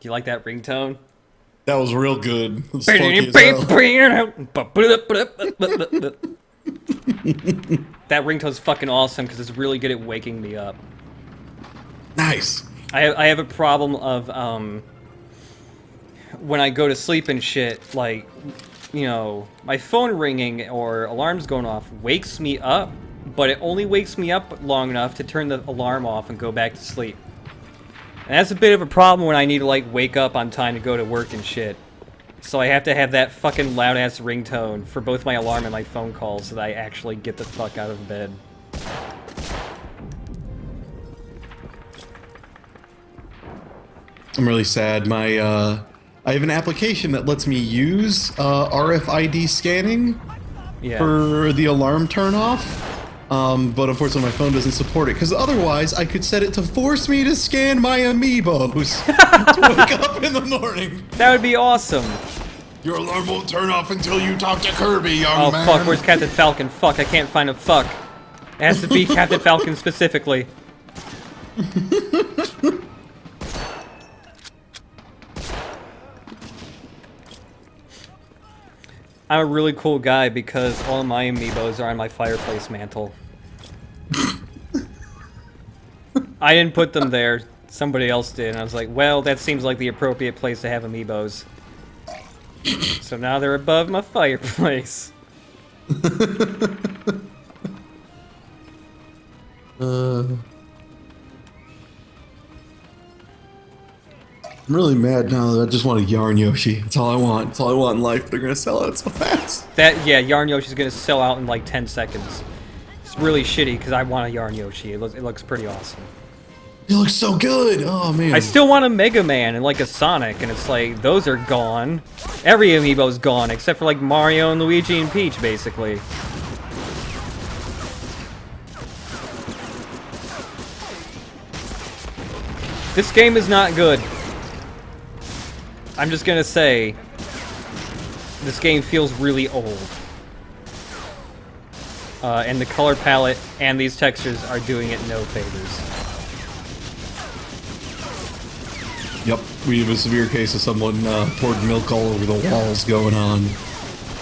you like that ringtone? That was real good. It was funky as hell. That ringtone's fucking awesome because it's really good at waking me up. Nice. I have a problem of when I go to sleep and shit, like, you know, my phone ringing or alarms going off wakes me up, but it only wakes me up long enough to turn the alarm off and go back to sleep. And that's a bit of a problem when I need to, like, wake up on time to go to work and shit. So I have to have that fucking loud-ass ringtone for both my alarm and my phone calls so that I actually get the fuck out of bed. I'm really sad. I have an application that lets me use RFID scanning for the alarm turn off. But unfortunately my phone doesn't support it, because otherwise I could set it to force me to scan my amiibos to wake up in the morning. That would be awesome. Your alarm won't turn off until you talk to Kirby, young man. Oh fuck, where's Captain Falcon? Fuck, I can't find a fuck. It has to be Captain Falcon specifically. I'm a really cool guy because all of my amiibos are on my fireplace mantle. I didn't put them there, somebody else did, and I was like, well, that seems like the appropriate place to have amiibos. So now they're above my fireplace. I'm really mad now that I just want a Yarn Yoshi. That's all I want. That's all I want in life. They're gonna sell out so fast. Yeah, Yarn Yoshi's gonna sell out in like 10 seconds. It's really shitty because I want a Yarn Yoshi. It looks pretty awesome. It looks so good. Oh man. I still want a Mega Man and like a Sonic, and it's like those are gone. Every amiibo's gone except for like Mario and Luigi and Peach, basically. This game is not good. I'm just gonna say, this game feels really old. And the color palette and these textures are doing it no favors. Yep, we have a severe case of someone poured milk all over the walls going on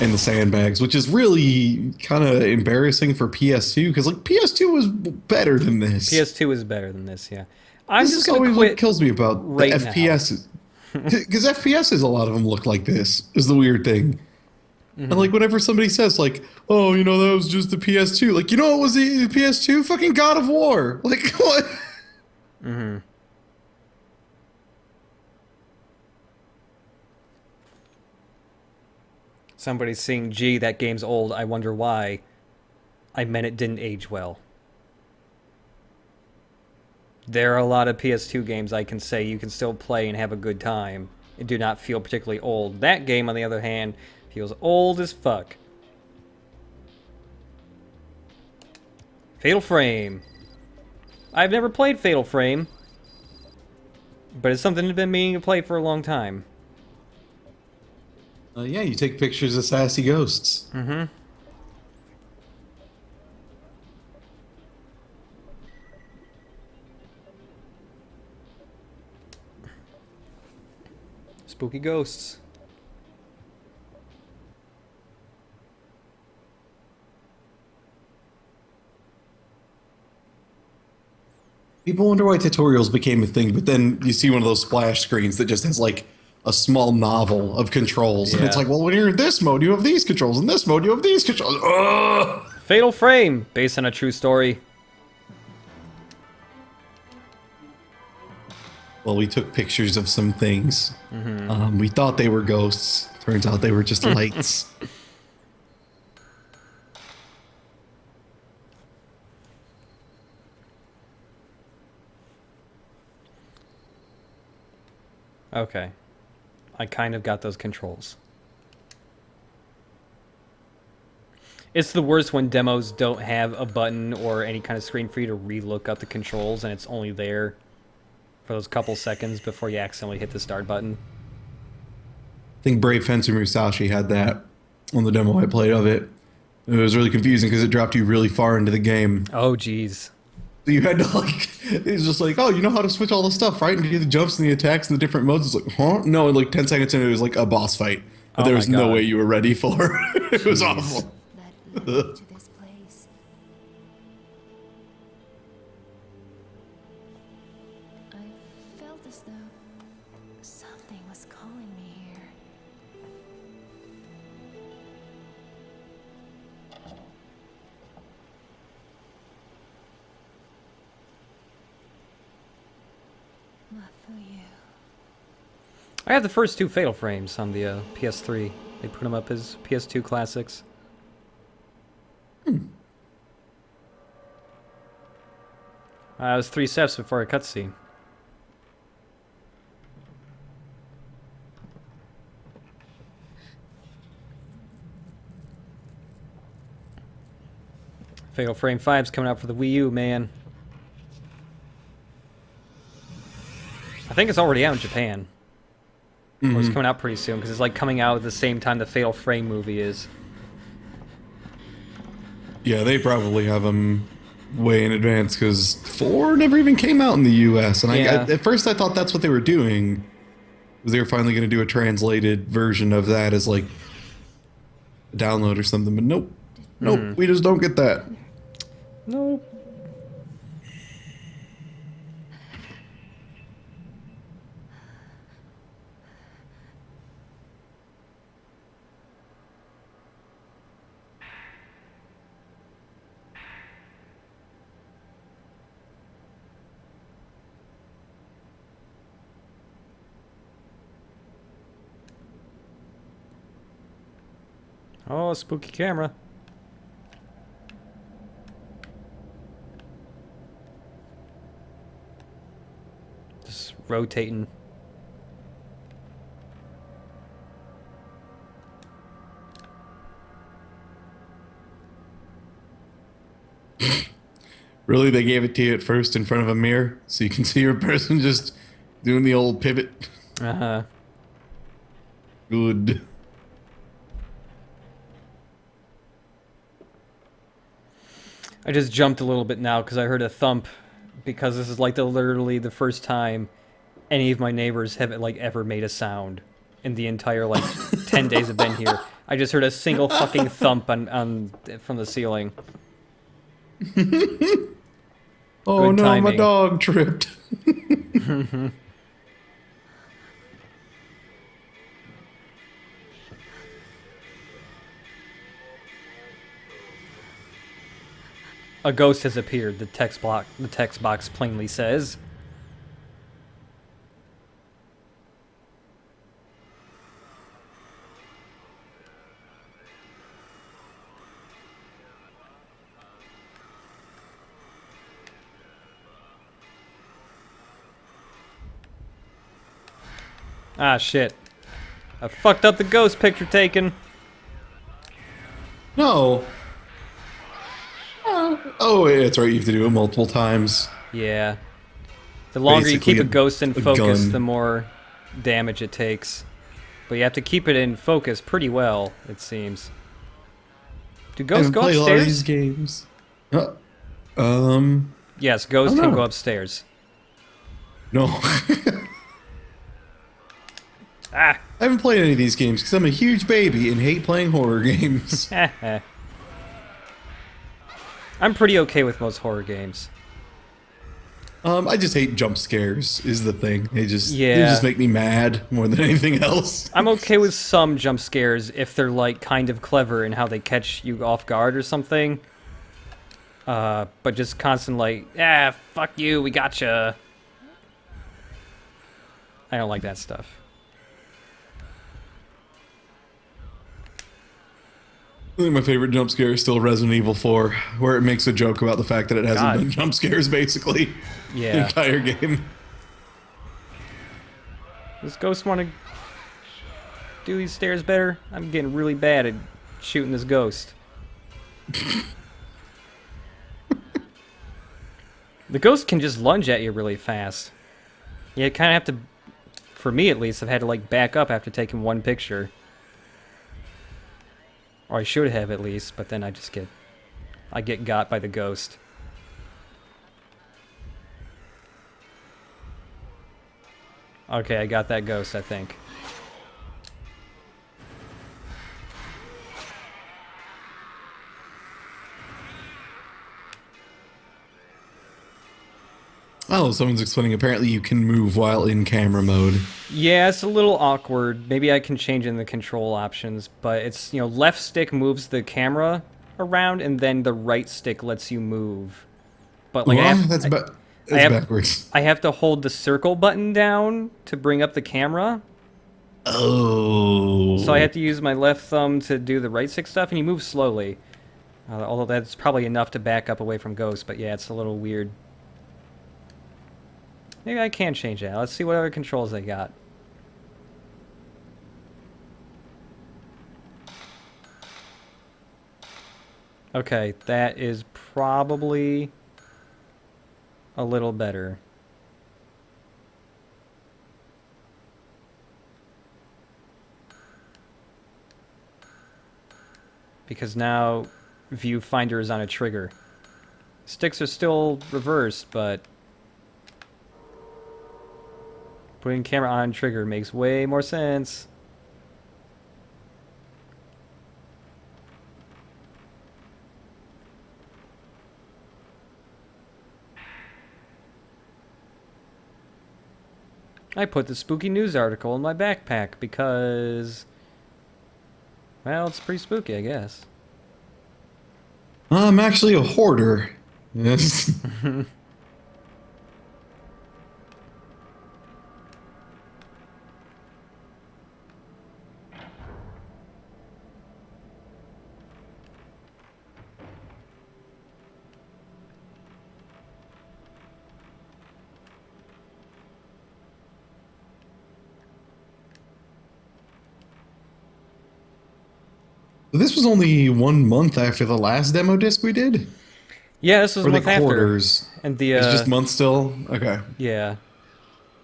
in the sandbags, which is really kind of embarrassing for PS2, because like PS2 was better than this. PS2 is better than this, yeah. I'm This just is gonna always quit what kills me about right the FPSs. Because FPSs, a lot of them look like this, is the weird thing. And like whenever somebody says like, "Oh, you know that was just the PS2," like, you know what was the PS2? Fucking God of War. Like what? Somebody's saying, "Gee, that game's old. I wonder why." I meant it didn't age well. There are a lot of PS2 games I can say you can still play and have a good time and do not feel particularly old. That game, on the other hand, feels old as fuck. Fatal Frame. I've never played Fatal Frame, but it's something I've been meaning to play for a long time. Yeah, you take pictures of sassy ghosts. Spooky ghosts. People wonder why tutorials became a thing, but then you see one of those splash screens that just has like a small novel of controls, and it's Yeah. like, well, when you're in this mode, you have these controls. In this mode, you have these controls. Ugh! Fatal Frame, based on a true story. Well, we took pictures of some things. We thought they were ghosts. Turns out they were just lights. Okay. I kind of got those controls. It's the worst when demos don't have a button or any kind of screen for you to re-look up the controls and it's only there for those couple seconds before you accidentally hit the start button. I think Brave Fencer Musashi had that on the demo I played of it. It was really confusing because it dropped you really far into the game. Oh, jeez. So you had to like, it's just like, oh, you know how to switch all the stuff, right? And do the jumps and the attacks and the different modes. It's like, huh? No, in like 10 seconds in, it was like a boss fight. But there was no way you were ready for. It was awful. To this place. I felt as though something was calling me here. I have the first two Fatal Frames on the PS3. They put them up as PS2 classics. It was 3 steps before a cutscene. Fatal Frame 5's coming out for the Wii U, man. I think it's already out in Japan. Or it's coming out pretty soon, because it's like coming out at the same time the Fatal Frame movie is. Yeah, they probably have them way in advance because 4 never even came out in the US. And Yeah. at first I thought that's what they were doing. Was they were finally going to do a translated version of that as like a download or something. But nope. Nope, we just don't get that. No. Oh, spooky camera. Just rotating. Really, they gave it to you at first in front of a mirror so you can see your person just doing the old pivot. Uh-huh. Good. I just jumped a little bit now because I heard a thump, because this is like literally the first time any of my neighbors have like ever made a sound in the entire like 10 days I've been here. I just heard a single fucking thump on from the ceiling. Oh Good no, my timing. dog tripped. A ghost has appeared, the text box plainly says. Ah, shit. I fucked up the ghost picture taken. No. Oh, it's right. You have to do it multiple times. Yeah. The longer you keep a ghost in focus, gun. the more damage it takes. But you have to keep it in focus pretty well, it seems. Do ghosts go play a lot of these upstairs? games. Yes, ghosts I don't can know. go upstairs. No. Ah! I haven't played any of these games because I'm a huge baby and hate playing horror games. I'm pretty okay with most horror games. I just hate jump scares is the thing. They just Yeah. make me mad more than anything else. I'm okay with some jump scares if they're like kind of clever in how they catch you off guard or something. But just constant like, fuck you, we gotcha. I don't like that stuff. I think my favorite jump scare is still Resident Evil 4, where it makes a joke about the fact that it hasn't God. been jump scares basically the Yeah. entire game. Does Ghost want to do these stairs better? I'm getting really bad at shooting this ghost. The ghost can just lunge at you really fast. You kind of have to, for me at least, I've had to like back up after taking one picture. Or I should have at least, but then I get got by the ghost. Okay, I got that ghost, I think. Oh, someone's explaining apparently you can move while in camera mode. Yeah, it's a little awkward. Maybe I can change in the control options, but it's, left stick moves the camera around and then the right stick lets you move. But like That's backwards. I have to hold the circle button down to bring up the camera. Oh. So I have to use my left thumb to do the right stick stuff, and he moves slowly. Although that's probably enough to back up away from Ghost, but yeah, it's a little weird. Maybe I can change that. Let's see what other controls they got. Okay, that is probably a little better. Because now viewfinder is on a trigger. Sticks are still reversed, but putting camera on trigger makes way more sense. I put the spooky news article in my backpack because, well, it's pretty spooky, I guess. I'm actually a hoarder. Yes. This was only 1 month after the last demo disc we did? Yeah, this was a month after. Quarters? And the it's just months still? Okay. Yeah,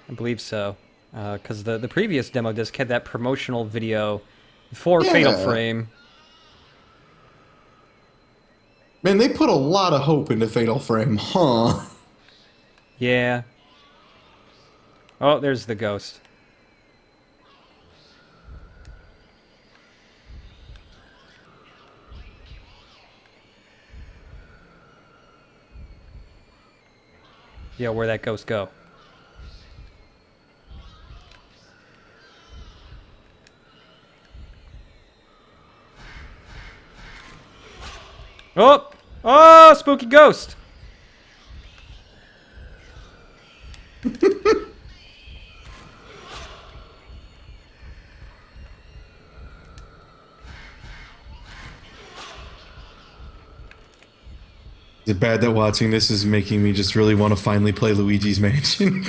I believe so. Because the previous demo disc had that promotional video for Fatal Frame. Man, they put a lot of hope into Fatal Frame, huh? Yeah. Oh, there's the ghost. Yeah, where'd that ghost go? Oh! Oh, spooky ghost! Is it bad that watching this is making me just really want to finally play Luigi's Mansion?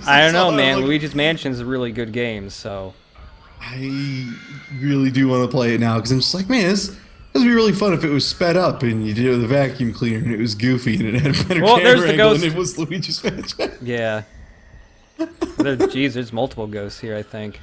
I don't know, man. Luigi's Mansion is a really good game, so... I really do want to play it now, because I'm just like, man, this would be really fun if it was sped up and you did the vacuum cleaner and it was goofy and it had a better camera angle and it was Luigi's Mansion. Yeah. Jeez, there's multiple ghosts here, I think.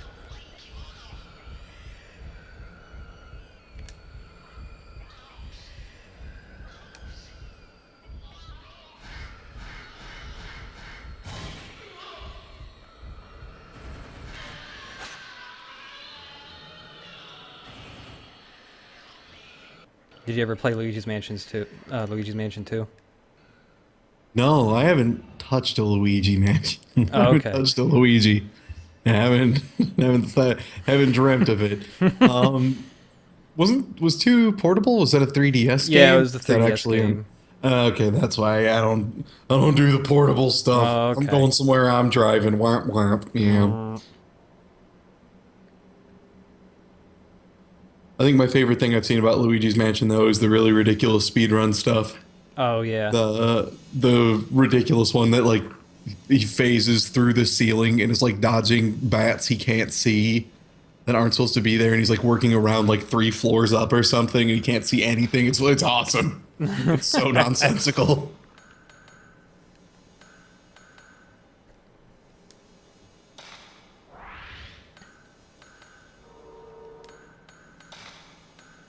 Did you ever play Luigi's Mansion 2? No, I haven't touched a Luigi Mansion. I haven't okay. touched a Luigi. I haven't dreamt of it. Was 2 portable? Was that a 3DS game? Yeah, it was the 3DS game. Okay, that's why I don't do the portable stuff. Oh, okay. I'm going somewhere. I'm driving. Womp womp. Yeah. I think my favorite thing I've seen about Luigi's Mansion though is the really ridiculous speedrun stuff. Oh yeah. The ridiculous one that like he phases through the ceiling and is like dodging bats he can't see that aren't supposed to be there, and he's like working around like 3 floors up or something and he can't see anything. It's awesome. It's so nonsensical.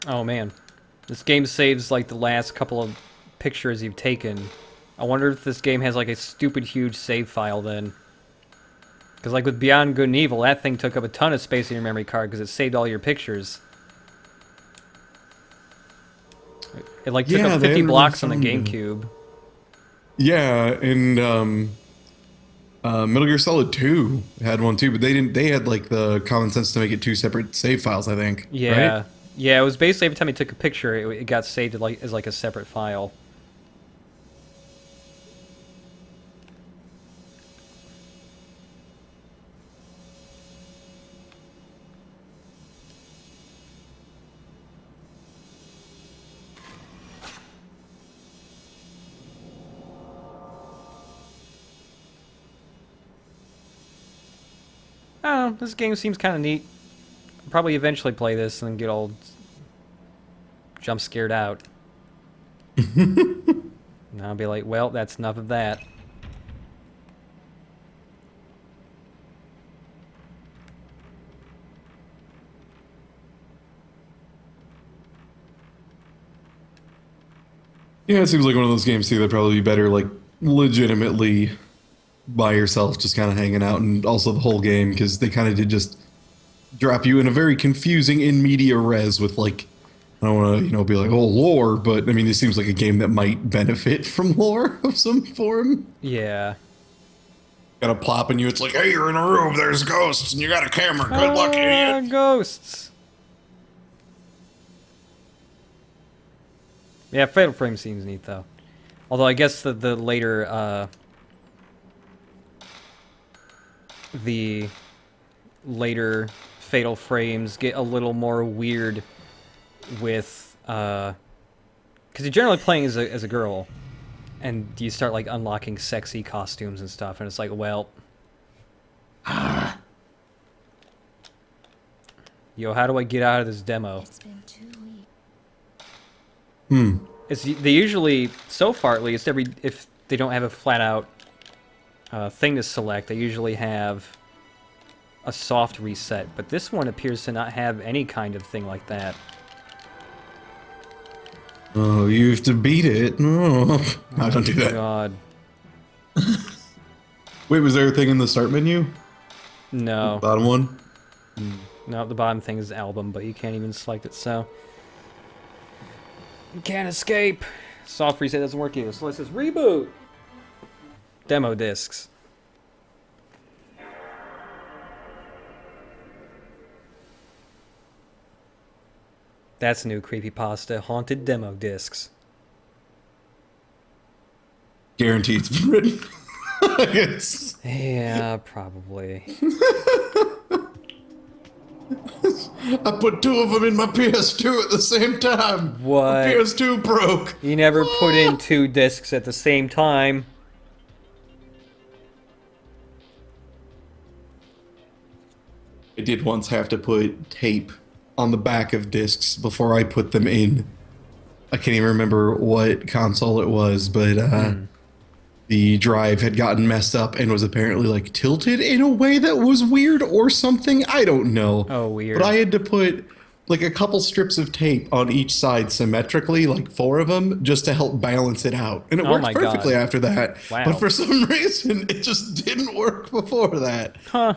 Oh man, this game saves like the last couple of pictures you've taken. I wonder if this game has like a stupid huge save file then. Because like with Beyond Good and Evil, that thing took up a ton of space in your memory card because it saved all your pictures. It like took up 50 blocks on the GameCube. Yeah, and Metal Gear Solid 2 had one too, but they had like the common sense to make it 2 separate save files, I think. Yeah. Right? Yeah, it was basically every time you took a picture, it got saved as like a separate file. I don't know, this game seems kind of neat. I'll probably eventually play this and then get all jump scared out. And I'll be like, well, that's enough of that. Yeah, it seems like one of those games too that'd probably be better like legitimately by yourself, just kind of hanging out, and also the whole game, because they kind of did just drop you in a very confusing in media res with like, I don't want to, be like, oh, lore, but I mean, this seems like a game that might benefit from lore of some form. Yeah. Kind of plopping you, it's like, hey, you're in a room, there's ghosts, and you got a camera, good luck, idiot. Ghosts. Yeah, Fatal Frame seems neat, though. Although I guess the later, the later Fatal Frames get a little more weird with, because you're generally playing as a girl, and you start like unlocking sexy costumes and stuff, and it's like, well, yo, how do I get out of this demo? It's been 2 weeks. They usually, so far at least, if they don't have a flat out thing to select, they usually have a soft reset, but this one appears to not have any kind of thing like that. Oh, you have to beat it. Oh, I don't do that. God. Wait, was there a thing in the start menu? No. The bottom one? No, the bottom thing is album, but you can't even select it, so you can't escape. Soft reset doesn't work either, so it says reboot. Demo discs. That's new creepypasta. Haunted demo discs. Guaranteed it's been written. I guess. Yeah, probably. I put 2 of them in my PS2 at the same time. What? My PS2 broke. You never put in 2 discs at the same time. I did once have to put tape on the back of discs before I put them in. I can't even remember what console it was, but the drive had gotten messed up and was apparently like tilted in a way that was weird or something. I don't know. Oh, weird. But I had to put like a couple strips of tape on each side symmetrically, like 4 of them, just to help balance it out. And it worked perfectly after that. Wow. But for some reason, it just didn't work before that. Huh.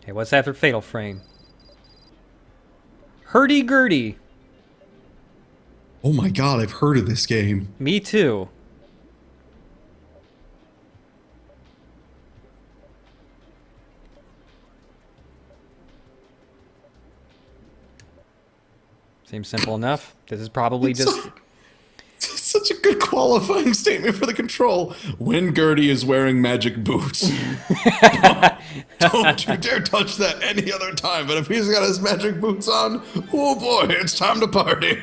Okay, what's after Fatal Frame? Hurdy-gurdy. Oh my god, I've heard of this game. Me too. Seems simple enough. This is probably just... It's such a good qualifying statement for the control. When Gertie is wearing magic boots. Don't you dare touch that any other time, but if he's got his magic boots on, oh boy, it's time to party.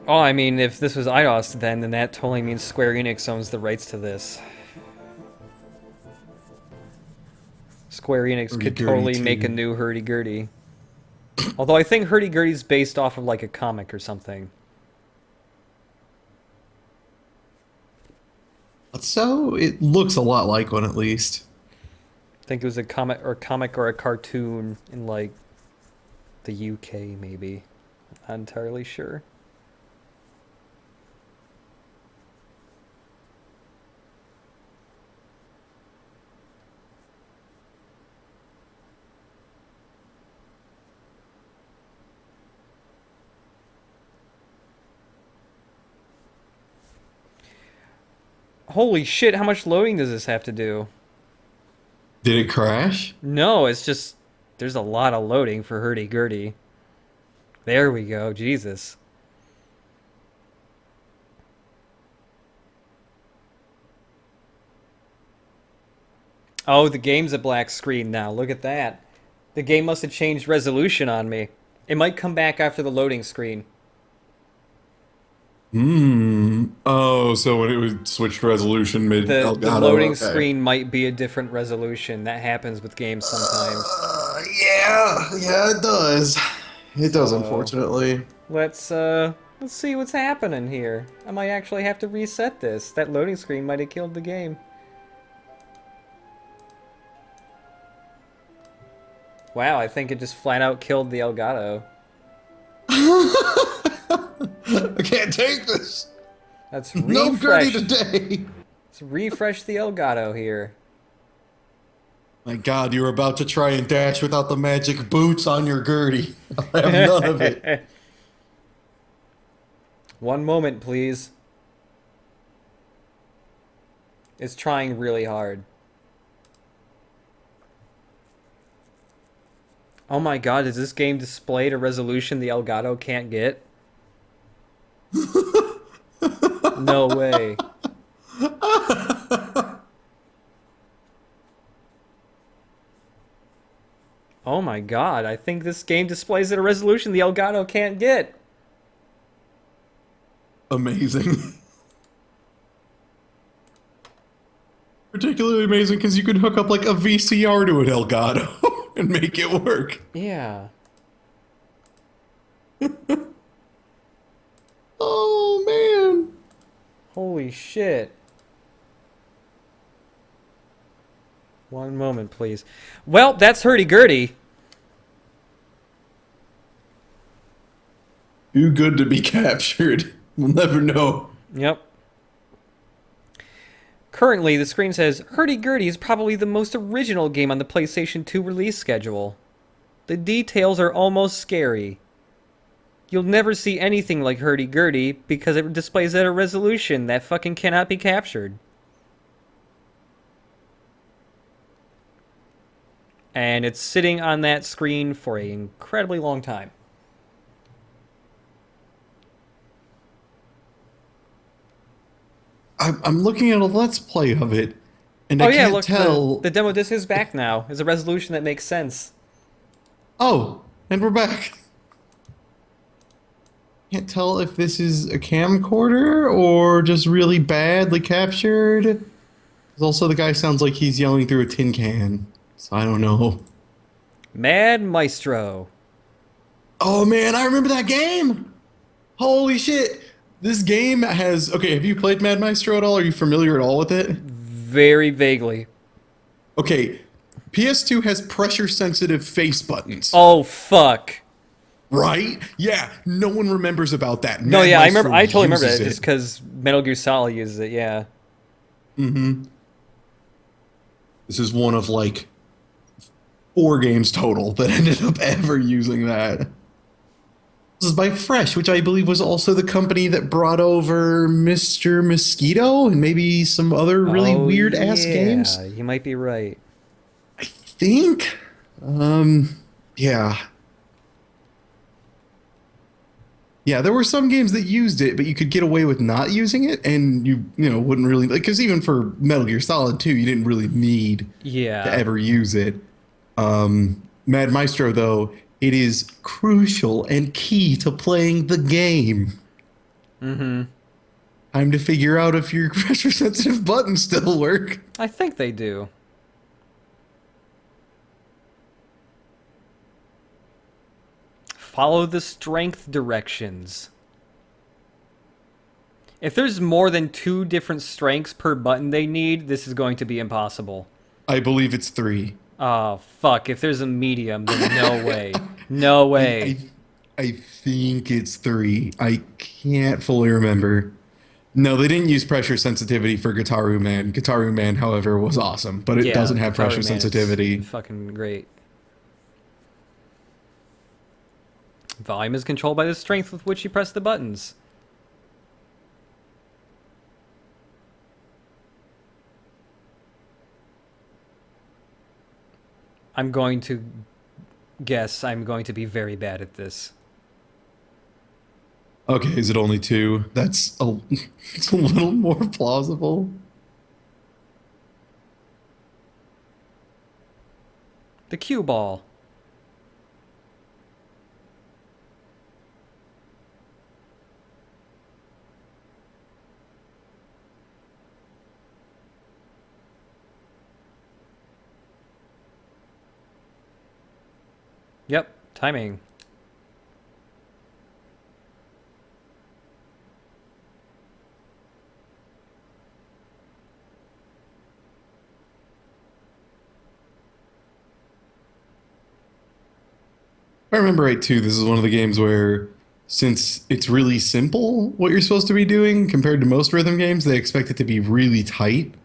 Oh, I mean, if this was Eidos, then that totally means Square Enix owns the rights to this. Square Enix could totally make a new Hurdy-Gurdy. Although I think Hurdy-Gurdy's based off of like a comic or something. So it looks a lot like one at least. I think it was a comic or a cartoon in like the UK maybe. Not entirely sure. Holy shit, how much loading does this have to do? Did it crash? No, it's just... There's a lot of loading for Hurdy-Gurdy. There we go, Jesus. Oh, the game's a black screen now. Look at that. The game must have changed resolution on me. It might come back after the loading screen. Oh, so when it was switched resolution mid The loading screen might be a different resolution. That happens with games sometimes. Yeah, it does. It does, unfortunately. Let's see what's happening here. I might actually have to reset this. That loading screen might have killed the game. Wow, I think it just flat out killed the Elgato. I can't take this. Let's no refresh. Gertie today. Let's refresh the Elgato here. My God, you're about to try and dash without the magic boots on your Gertie. I have none of it. One moment, please. It's trying really hard. Oh my God, is this game displayed a resolution the Elgato can't get? No way. Oh my God, I think this game displays at a resolution the Elgato can't get. Amazing. Particularly amazing because you can hook up like a VCR to an Elgato and make it work. Yeah. Oh man. Holy shit. One moment, please. Well, that's Hurdy-Gurdy. Too good to be captured. We'll never know. Yep. Currently, the screen says, Hurdy-Gurdy is probably the most original game on the PlayStation 2 release schedule. The details are almost scary. You'll never see anything like Hurdy-Gurdy because it displays at a resolution that fucking cannot be captured. And it's sitting on that screen for an incredibly long time. I'm looking at a Let's Play of it, and Oh I yeah, can't look, tell. the demo disc is back now. It's a resolution that makes sense. Oh, and we're back. Can't tell if this is a camcorder or just really badly captured. 'Cause also, the guy sounds like he's yelling through a tin can, so I don't know. Mad Maestro. Oh man, I remember that game! Holy shit! This game has... Okay, have you played Mad Maestro at all? Are you familiar at all with it? Very vaguely. Okay, PS2 has pressure-sensitive face buttons. Oh, fuck. Right? Yeah, no one remembers about that. No, Mad yeah, Maestro I totally remember uses that just because Metal Gear Solid uses it, yeah. Mm-hmm. This is one of, like, 4 games total that ended up ever using that. This is by Fresh, which I believe was also the company that brought over Mr. Mosquito and maybe some other really weird-ass games. Yeah, you might be right. Think? Yeah. Yeah, there were some games that used it, but you could get away with not using it, and you wouldn't really... Because even for Metal Gear Solid 2, you didn't really need to ever use it. Mad Maestro, though, it is crucial and key to playing the game. Mm-hmm. Time to figure out if your pressure-sensitive buttons still work. I think they do. Follow the strength directions. If there's more than 2 different strengths per button they need, this is going to be impossible. I believe it's 3. Oh, fuck. If there's a medium, then no way. No way. I think it's 3. I can't fully remember. No, they didn't use pressure sensitivity for Guitaru Man. Guitaru Man, however, was awesome, but it doesn't have pressure sensitivity. Fucking great. Volume is controlled by the strength with which you press the buttons. I'm going to guess I'm going to be very bad at this. Okay, is it only 2? It's a little more plausible. The cue ball. Yep, timing. If I remember right, too, this is one of the games where, since it's really simple what you're supposed to be doing compared to most rhythm games, they expect it to be really tight.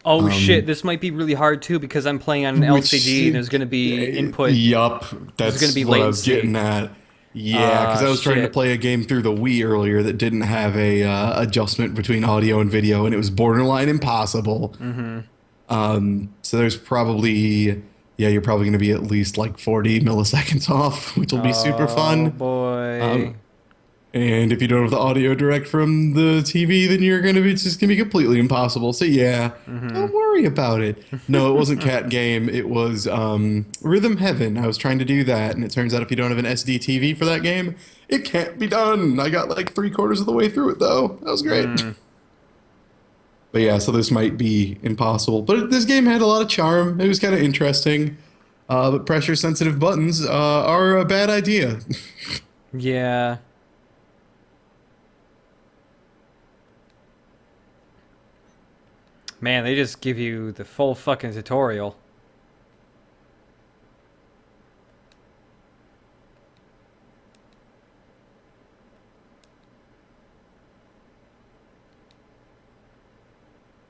Oh shit, this might be really hard too because I'm playing on an LCD and there's going to be input. Yup, that's going to be what latency. I was getting at. Yeah, because I was trying to play a game through the Wii earlier that didn't have a adjustment between audio and video, and it was borderline impossible. Mm-hmm. So there's probably... Yeah, you're probably going to be at least like 40 milliseconds off, which will be super fun. Oh boy. And if you don't have the audio direct from the TV, then it's just going to be completely impossible. So yeah, don't worry about it. No, it wasn't Cat Game. It was Rhythm Heaven. I was trying to do that, and it turns out if you don't have an SD TV for that game, it can't be done. I got like 3/4 of the way through it, though. That was great. But yeah, so this might be impossible. But this game had a lot of charm. It was kind of interesting. But pressure-sensitive buttons are a bad idea. Yeah. Man, they just give you the full fucking tutorial.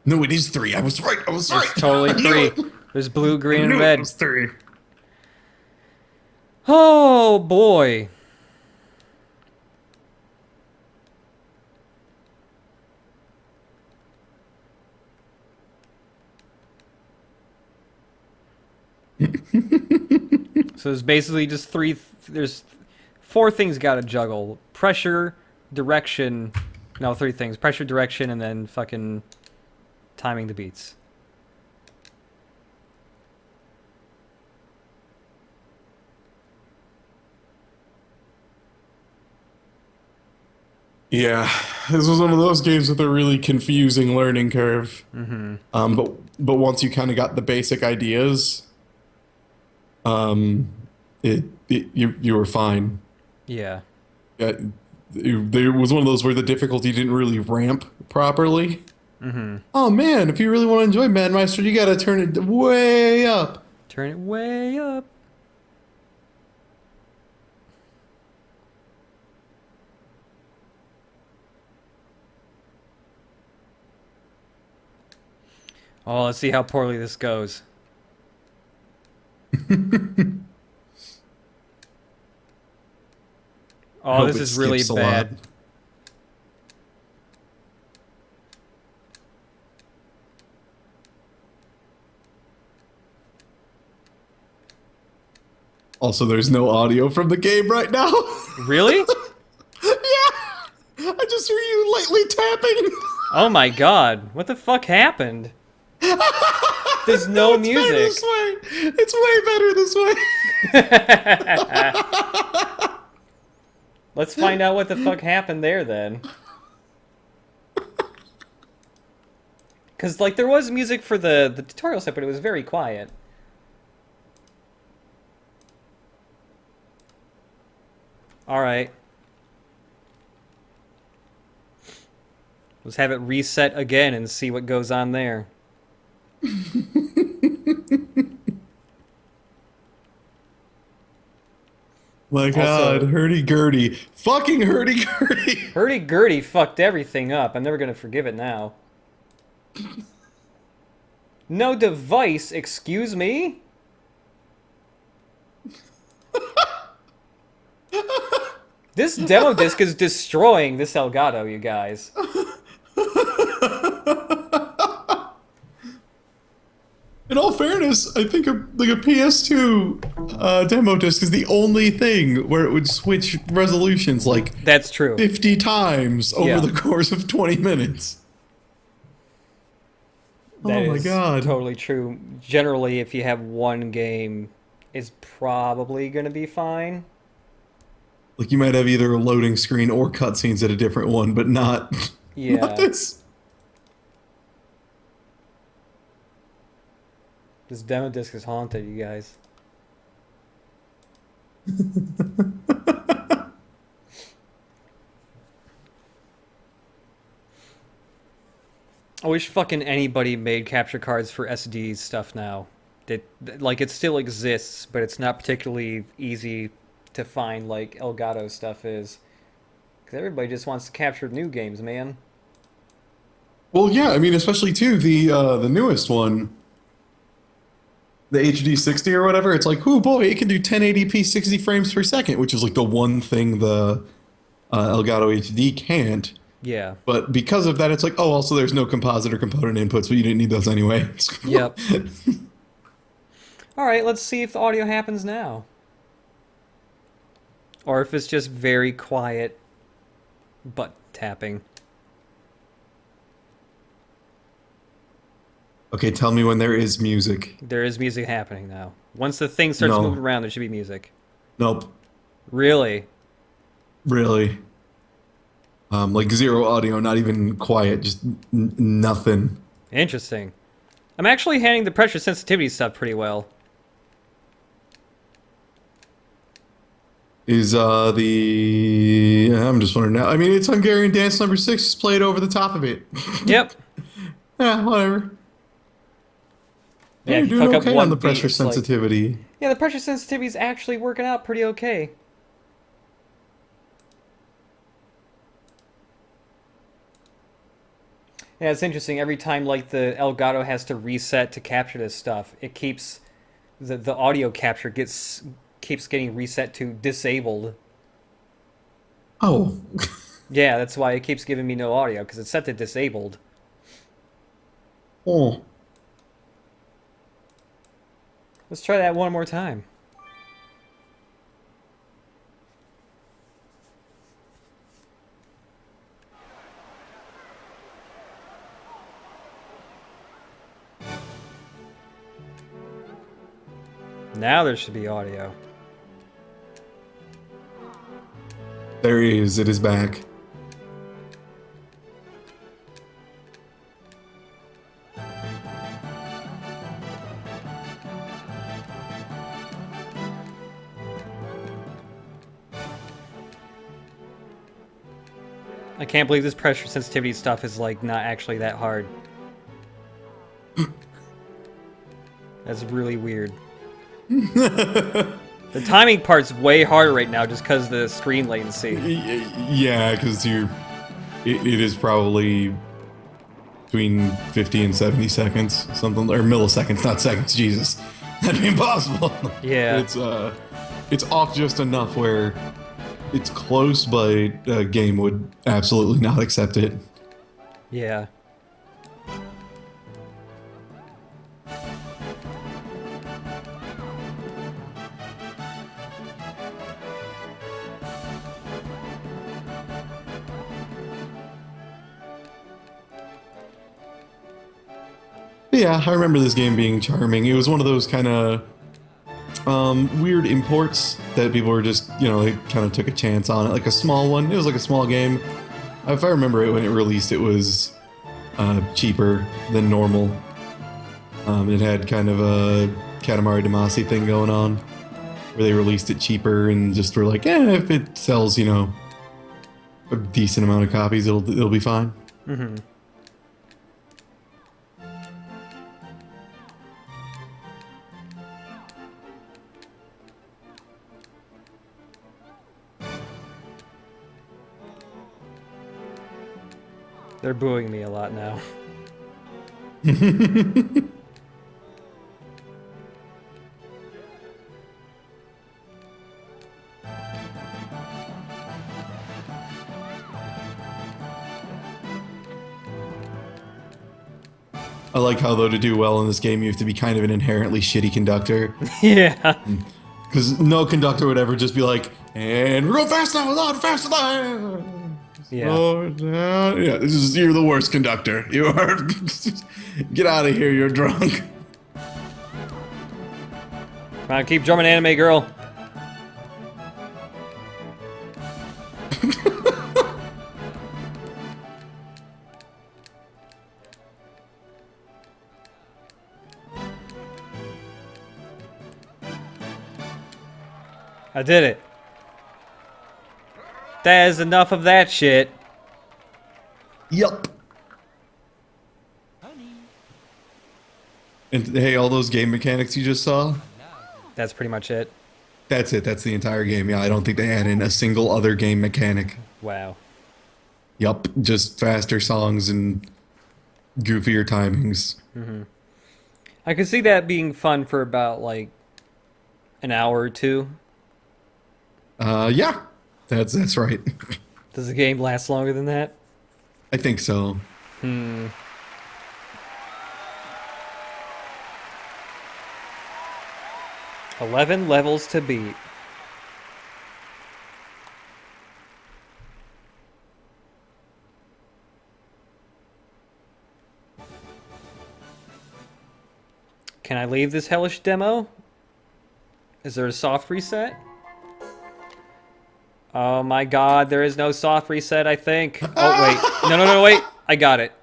No, it is 3. I was right. It's totally 3. There's blue, green, and red. It was 3. Oh boy. So there's basically just there's 4 things gotta juggle. Pressure, direction, no, 3 things. Pressure, direction, and then fucking timing the beats. Yeah, this was one of those games with a really confusing learning curve. Mm-hmm. But once you kind of got the basic ideas, you were fine. Yeah. There was one of those where the difficulty didn't really ramp properly. Mm-hmm. Oh man, if you really want to enjoy Mad Master, you gotta turn it way up. Turn it way up. Oh, let's see how poorly this goes. Oh, this is really bad. Also, there's no audio from the game right now. Really? Yeah! I just hear you lightly tapping. Oh my god. What the fuck happened? There's no music. This way. It's way better this way. Let's find out what the fuck happened there then. Because, like, there was music for the tutorial set, but it was very quiet. Alright. Let's have it reset again and see what goes on there. My god, hurdy-gurdy. Fucking hurdy-gurdy. Hurdy-gurdy fucked everything up. I'm never gonna forgive it now. No device, excuse me? This demo disc is destroying this Elgato, you guys. In all fairness, I think a PS2 demo disc is the only thing where it would switch resolutions like that's true 50 times over the course of 20 minutes. That oh my is god. Totally true. Generally, if you have one game, it's probably going to be fine. Like you might have either a loading screen or cutscenes at a different one, but not, not this. This demo disc is haunted, you guys. I wish fucking anybody made capture cards for SD stuff now. Like, it still exists, but it's not particularly easy to find like Elgato stuff is. Because everybody just wants to capture new games, man. Well, yeah, I mean, especially too, the newest one, the HD 60 or whatever, it's like, oh boy, it can do 1080p 60 frames per second, which is like the one thing the Elgato HD can't. Yeah. But because of that, it's like, oh, also there's no composite or component inputs, but you didn't need those anyway. Yep. Alright, let's see if the audio happens now. Or if it's just very quiet butt tapping. Okay, tell me when there is music. There is music happening now. Once the thing starts moving around, there should be music. Nope. Really? Really. Like zero audio, not even quiet, just nothing. Interesting. I'm actually handling the pressure sensitivity stuff pretty well. Is I'm just wondering now. I mean, it's Hungarian Dance number 6 is played over the top of it. Yep. Yeah, whatever. Yeah, you're if you doing fuck okay up one on the beat, pressure it's like- sensitivity. Yeah, the pressure sensitivity is actually working out pretty okay. Yeah, it's interesting. Every time like the Elgato has to reset to capture this stuff, it keeps the audio capture keeps getting reset to disabled. Oh. Yeah, that's why it keeps giving me no audio, because it's set to disabled. Oh. Let's try that one more time. Now there should be audio. There he is. It is back. I can't believe this pressure sensitivity stuff is like not actually that hard. That's really weird. The timing part's way harder right now just because of the screen latency. Yeah, because it is probably between 50 and 70 seconds, something, or milliseconds, not seconds. Jesus, that'd be impossible. Yeah, it's off just enough where it's close, but a game would absolutely not accept it. Yeah. Yeah, I remember this game being charming. It was one of those kind of weird imports that people were just, they kind of took a chance on it, like a small one. It was like a small game. If I remember it, when it released, it was cheaper than normal. It had kind of a Katamari Damacy thing going on, where they released it cheaper and just were like, if it sells, a decent amount of copies, it'll be fine. Mm-hmm. They're booing me a lot now. I like how, though, to do well in this game, you have to be kind of an inherently shitty conductor. Yeah. Because no conductor would ever just be like, and we're going fast now, loud, faster now. Yeah. Yeah, you're the worst conductor. You are. Get out of here, you're drunk. Come on, keep drumming, anime girl. I did it. That is enough of that shit. Yup. And hey, all those game mechanics you just saw? That's pretty much it. That's it. That's the entire game. Yeah, I don't think they add in a single other game mechanic. Wow. Yup, just faster songs and goofier timings. Mm-hmm. I could see that being fun for about, like, an hour or two. Yeah. That's right. Does the game last longer than that? I think so. 11 levels to beat. Can I leave this hellish demo? Is there a soft reset? Oh my god, there is no soft reset, I think. Oh, wait. No, wait. I got it.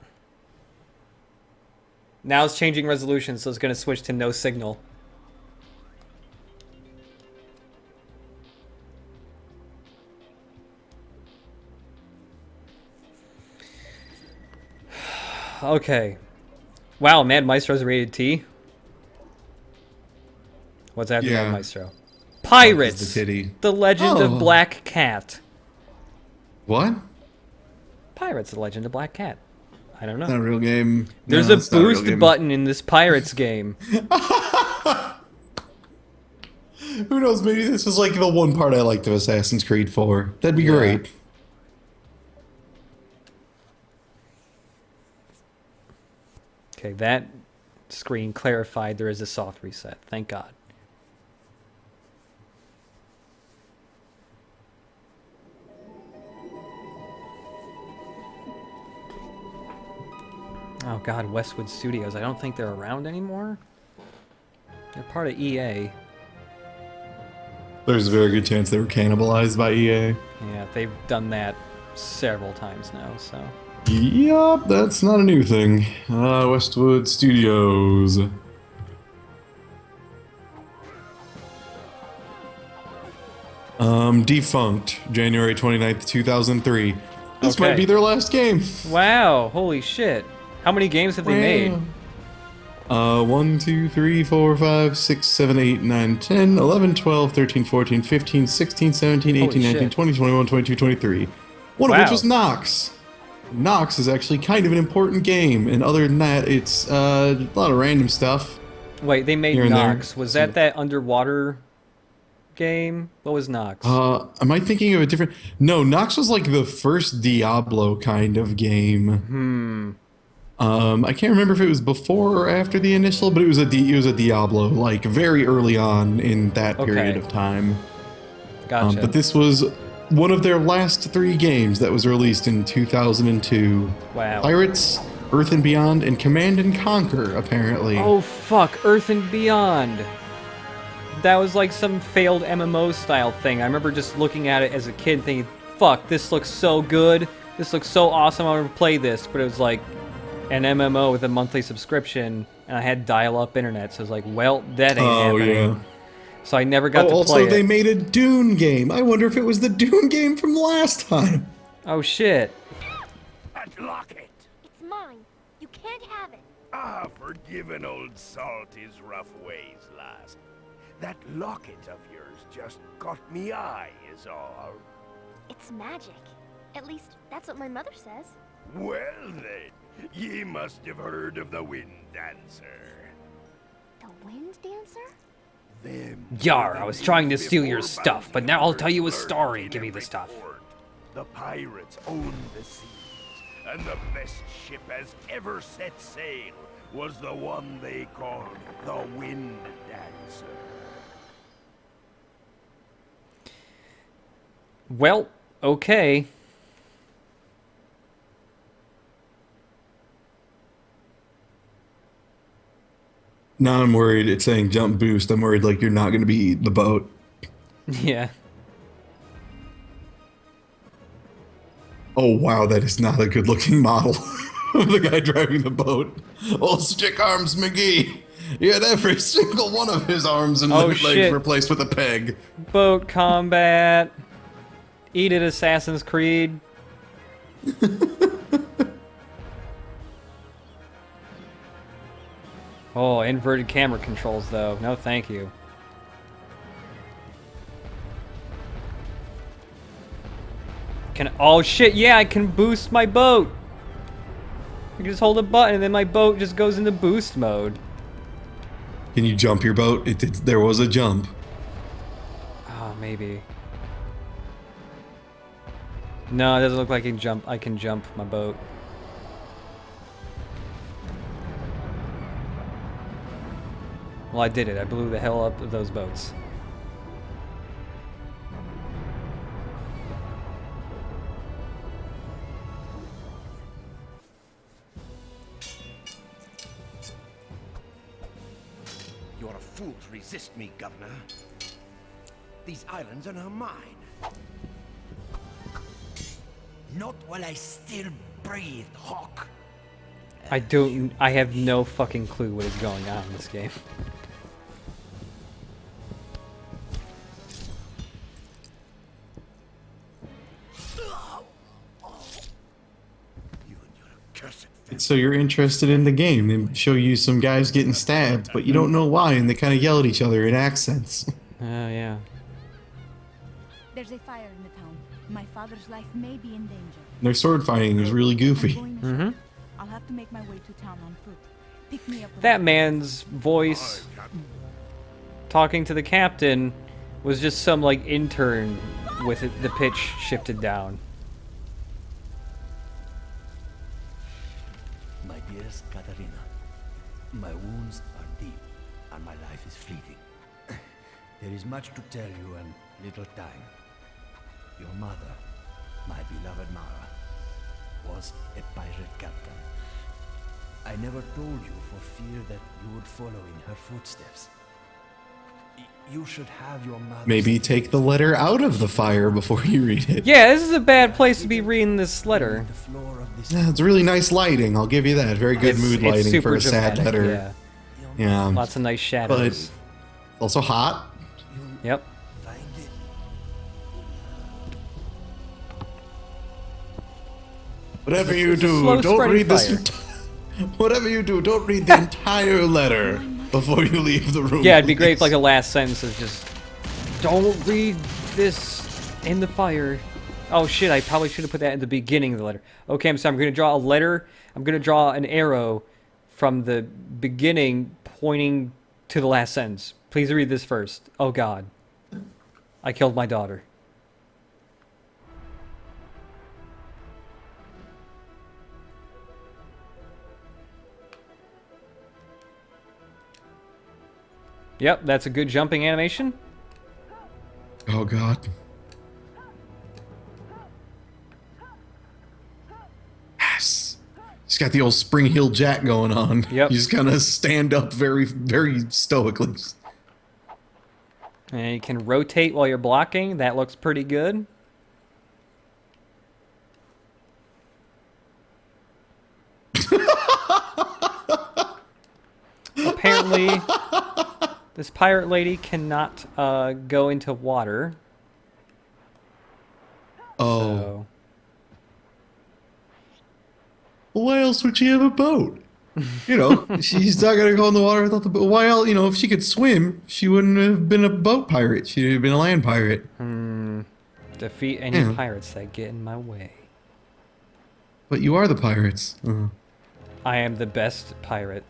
Now it's changing resolution, so it's going to switch to no signal. Okay. Wow, Mad Maestro's rated T? What's after Mad Maestro? Pirates! The Legend of Black Cat. What? Pirates, The Legend of Black Cat. I don't know. Not a real game. There's a boost button in this Pirates game. Who knows? Maybe this is like the one part I liked of Assassin's Creed 4. That'd be great. Okay, that screen clarified there is a soft reset. Thank God. Oh God, Westwood Studios. I don't think they're around anymore. They're part of EA. There's a very good chance they were cannibalized by EA. Yeah, they've done that several times now, so. Yup, that's not a new thing. Westwood Studios. Defunct, January 29th, 2003. This might be their last game. Wow, holy shit. How many games have they made? 1, 2, 3, 4, 5, 6, 7, 8, 9, 10, 11, 12, 13, 14, 15, 16, 17, 18, 19, 20, 21, 22, 23. One of which was Nox. Nox is actually kind of an important game, and other than that, it's a lot of random stuff. Wait, they made Nox. Was that underwater game? What was Nox? Am I thinking of a different... No, Nox was like the first Diablo kind of game. I can't remember if it was before or after the initial, but it was a Diablo, like very early on in that period of time. Gotcha. But this was one of their last 3 games that was released in 2002. Wow. Pirates, Earth and Beyond, and Command and Conquer, apparently. Oh fuck, Earth and Beyond. That was like some failed MMO style thing. I remember just looking at it as a kid thinking, fuck, this looks so good. This looks so awesome, I want to play this. But it was like an MMO with a monthly subscription, and I had dial-up internet, so I was like, well, that ain't happening. Yeah. So I never got to play it. Also, they made a Dune game. I wonder if it was the Dune game from last time. Oh, shit. Unlock it. It's mine. You can't have it. Ah, forgiven old Salty's rough ways, lass. That locket of yours just got me eye, is all. It's magic. At least, that's what my mother says. Well then, ye must have heard of the Wind Dancer. The Wind Dancer? Yar, I was trying to steal your stuff, but now I'll tell you a story. Give me the stuff. The pirates owned the seas, and the best ship as ever set sail was the one they called the Wind Dancer. Well, okay. Now I'm worried it's saying jump boost. I'm worried like you're not going to be the boat. Yeah. Oh wow, that is not a good looking model of the guy driving the boat. Old Stick Arms McGee. He had every single one of his arms and legs replaced with a peg. Boat combat. Eat it, Assassin's Creed. Oh, inverted camera controls, though. No, thank you. Oh, shit, yeah, I can boost my boat. I can just hold a button, and then my boat just goes into boost mode. Can you jump your boat? There was a jump. Oh, maybe. No, it doesn't look like I can jump my boat. Well, I did it. I blew the hell up of those boats. You're a fool to resist me, Governor. These islands are now mine. Not while I still breathe, Hawk. I have no fucking clue what is going on in this game. So you're interested in the game. They show you some guys getting stabbed, but you don't know why, and they kind of yell at each other in accents. Oh, yeah. There's a fire in the town. My father's life may be in danger. Their sword fighting is really goofy. Mm-hmm. I'll have to make my way to town on foot. Pick me up. That man's voice talking to the captain was just some, like, intern with the pitch shifted down. My dearest Katarina, My wounds are deep, and my life is fleeting. There is much to tell you and little time. Your mother, my beloved Mara, was a pirate captain. I never told you for fear that you would follow in her footsteps. You should have your mother. Maybe take the letter out of the fire before you read it. Yeah, this is a bad place to be reading this letter. Yeah, it's really nice lighting. I'll give you that. Very good mood lighting super for a sad dramatic, letter. Yeah. Lots of nice shadows. But also hot. Yep. Whatever you do, don't read this. Whatever you do, don't read the entire letter before you leave the room. Yeah, it'd be great if like the last sentence is just, don't read this in the fire. Oh shit, I probably should have put that in the beginning of the letter. Okay, I'm sorry, I'm going to draw a letter. I'm going to draw an arrow from the beginning pointing to the last sentence. Please read this first. Oh god. I killed my daughter. Yep, that's a good jumping animation. Oh god. Yes. He's got the old Spring Heel Jack going on. Yep. He's gonna stand up very, very stoically. And you can rotate while you're blocking. That looks pretty good. Apparently, this pirate lady cannot go into water. Oh. So. Well, why else would she have a boat? You know, she's not gonna go in the water without the boat. Why else? You know, if she could swim, she wouldn't have been a boat pirate. She'd have been a land pirate. Defeat any pirates that get in my way. But you are the pirates. I am the best pirate.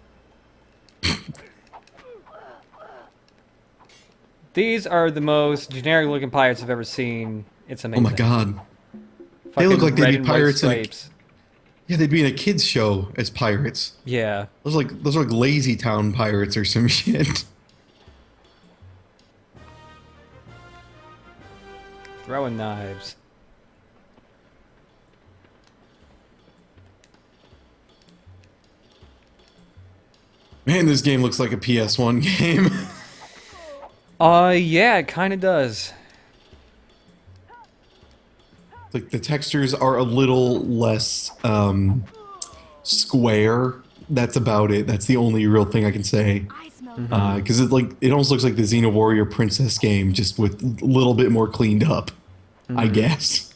These are the most generic looking pirates I've ever seen. It's amazing. Oh my god. Fucking They look like red they'd be and white pirates in a, stripes. yeah, they'd be in a kids show as pirates. Yeah. Those are like Lazy Town pirates or some shit. Throwing knives. Man, this game looks like a PS1 game. Yeah, it kind of does. Like the textures are a little less square. That's about it. That's the only real thing I can say. Because it almost looks like the Xena Warrior Princess game, just with a little bit more cleaned up, I guess.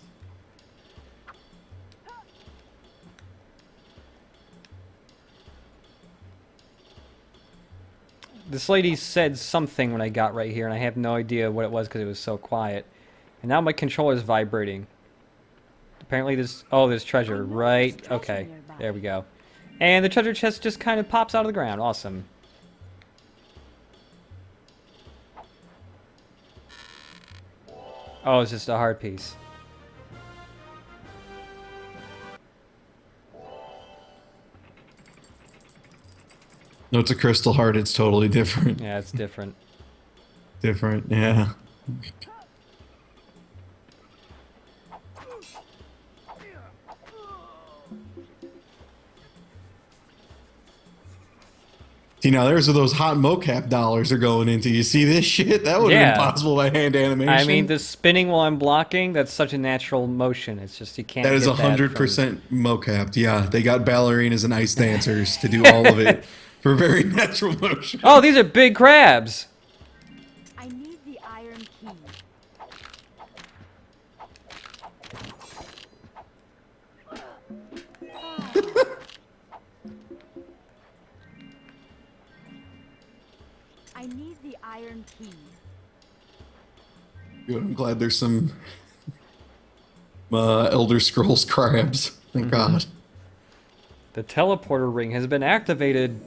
This lady said something when I got right here, and I have no idea what it was because it was so quiet. And now my controller's vibrating. Apparently there's treasure, right? Okay, there we go. And the treasure chest just kind of pops out of the ground. Awesome. Oh, it's just a hard piece. No, it's a crystal heart. It's totally different. Yeah, it's different. Different, yeah. See, now there's where those hot mocap dollars are going into. You see this shit? That would have been possible by hand animation. I mean, the spinning while I'm blocking, that's such a natural motion. It's just, you can't That is get 100% mocapped. Yeah, they got ballerinas and ice dancers to do all of it for very natural motion. Oh, these are big crabs! I need the iron key. I need the iron key. Good, I'm glad there's some Elder Scrolls crabs. Thank God. The teleporter ring has been activated.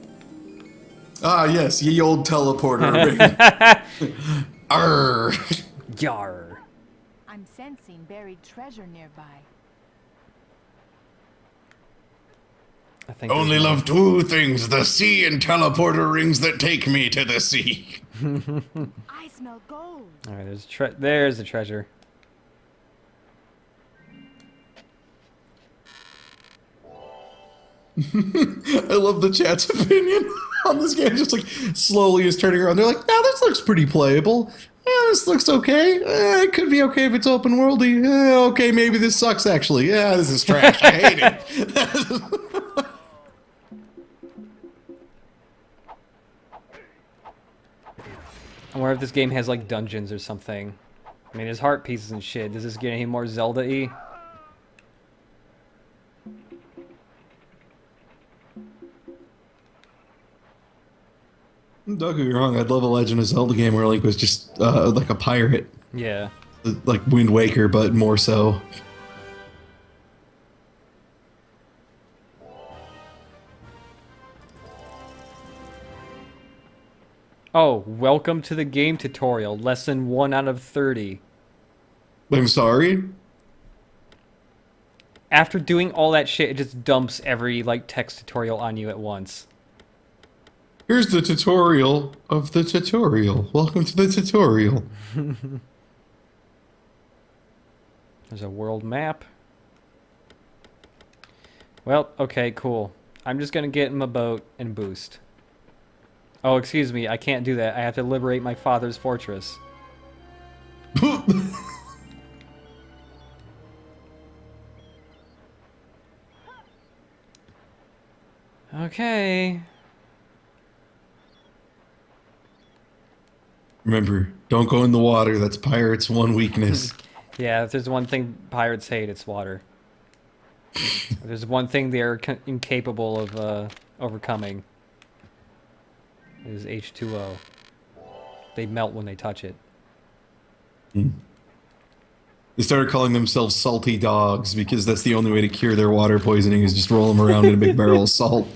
Ah, yes, ye old teleporter ring. Arr. Yar. I'm sensing buried treasure nearby. I think Only there's love two things, the sea and teleporter rings that take me to the sea. I smell gold. All right, there's the treasure. I love the chat's opinion on this game. Just like slowly is turning around. They're like, "Yeah, this looks pretty playable. Yeah, this looks okay. It could be okay if it's open worldy. Okay, maybe this sucks actually. Yeah, this is trash. I hate it." I wonder if this game has like dungeons or something. I mean, there's heart pieces and shit. Does this get any more Zelda-y? Don't get me wrong. I'd love a Legend of Zelda game where Link was just like a pirate. Yeah. Like Wind Waker, but more so. Oh, welcome to the game tutorial. Lesson 1 out of 30. I'm sorry? After doing all that shit, it just dumps every, like, text tutorial on you at once. Here's the tutorial of the tutorial. Welcome to the tutorial. There's a world map. Well, okay, cool. I'm just gonna get in my boat and boost. Oh, excuse me, I can't do that. I have to liberate my father's fortress. Okay. Remember, don't go in the water. That's pirates' one weakness. Yeah, if there's one thing pirates hate, it's water. If there's one thing they're incapable of overcoming, it is H2O. They melt when they touch it. They started calling themselves salty dogs because that's the only way to cure their water poisoning is just roll them around in a big barrel of salt.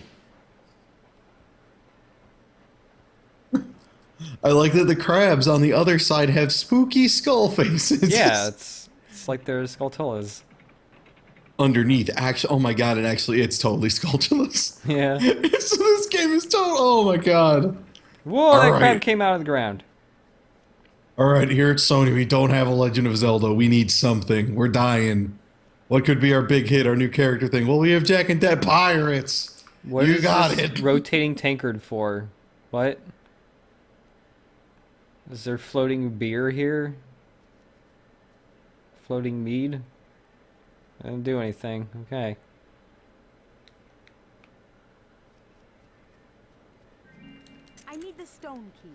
I like that the crabs on the other side have spooky skull faces. Yeah, it's like they're Skulltulas. Underneath, actually, oh my god, it's totally Skulltulas. Yeah. So this game is total. Oh my god. Whoa, that crab came out of the ground. All right, here at Sony, we don't have a Legend of Zelda. We need something. We're dying. What could be our big hit, our new character thing? Well, we have Jack and Dead Pirates. What you is got this it. Rotating tankard for? What? Is there floating beer here? Floating mead? I didn't do anything. Okay. I need the stone key.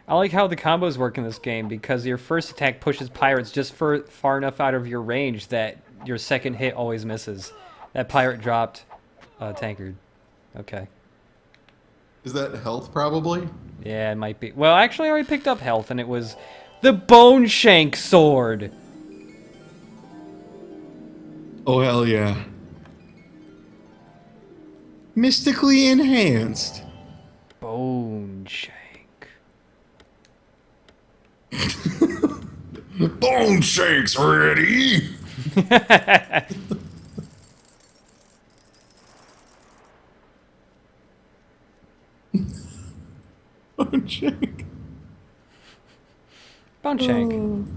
I like how the combos work in this game because your first attack pushes pirates just far enough out of your range that your second hit always misses. That pirate dropped tankard. Okay. Is that health, probably? Yeah, it might be. Well, actually, I already picked up health, and it was the Bone Shank Sword. Oh, hell yeah. Mystically enhanced. Bone Shank. Bone Shank's ready. Bone Shank. Bone Shank.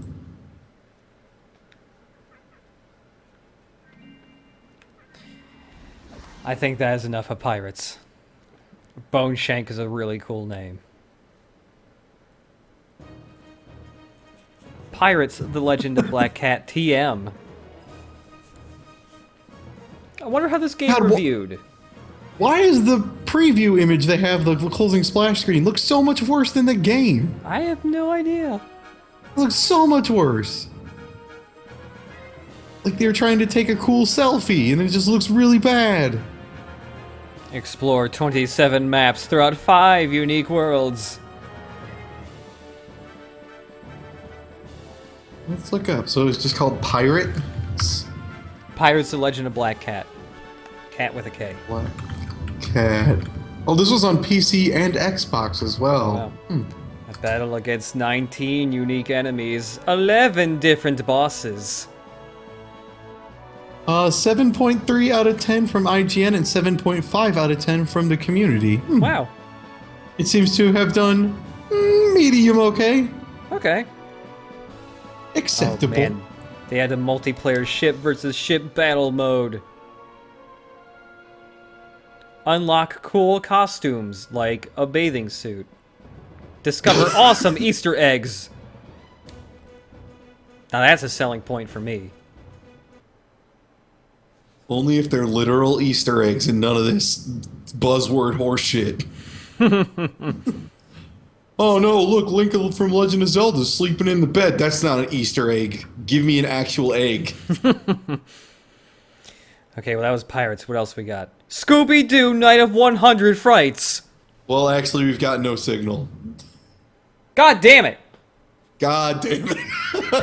I think that is enough of pirates. Bone Shank is a really cool name. Pirates, The Legend of Black Cat TM. I wonder how this game reviewed. Why is the preview image they have, the closing splash screen, look so much worse than the game? I have no idea. It looks so much worse. Like they were trying to take a cool selfie, and it just looks really bad. Explore 27 maps throughout 5 unique worlds. Let's look up. So it's just called Pirates? Pirates, The Legend of Black Cat. Cat with a K. Black Cat. Oh, this was on PC and Xbox as well. Wow. A battle against 19 unique enemies, 11 different bosses. 7.3 out of 10 from IGN and 7.5 out of 10 from the community. Wow. It seems to have done medium okay. Okay. Acceptable. Oh, man. They had a multiplayer ship versus ship battle mode. Unlock cool costumes, like a bathing suit. Discover awesome Easter eggs. Now that's a selling point for me. Only if they're literal Easter eggs and none of this buzzword horseshit. Oh no, look, Link from Legend of Zelda is sleeping in the bed. That's not an Easter egg. Give me an actual egg. Okay, well that was Pirates. What else we got? Scooby-Doo Night of 100 Frights. Well, actually, we've got no signal. God damn it. God damn it.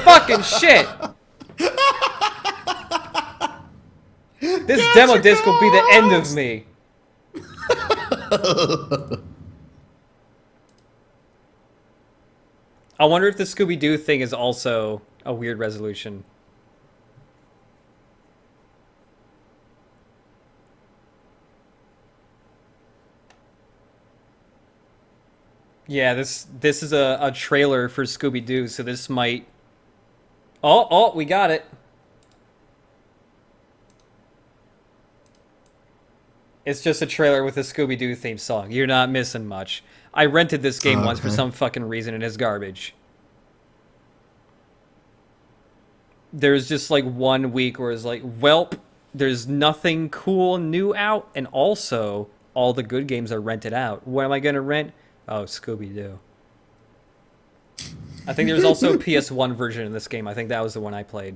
Fucking shit. This demo disc will be the end of me. I wonder if the Scooby-Doo thing is also a weird resolution. Yeah, this is a trailer for Scooby-Doo, so this might... Oh, we got it. It's just a trailer with a Scooby-Doo theme song. You're not missing much. I rented this game once for some fucking reason and it's garbage. There's just like 1 week where it's like, welp, there's nothing cool new out, and also all the good games are rented out. What am I going to rent? Oh, Scooby-Doo. I think there's also a PS1 version of this game. I think that was the one I played.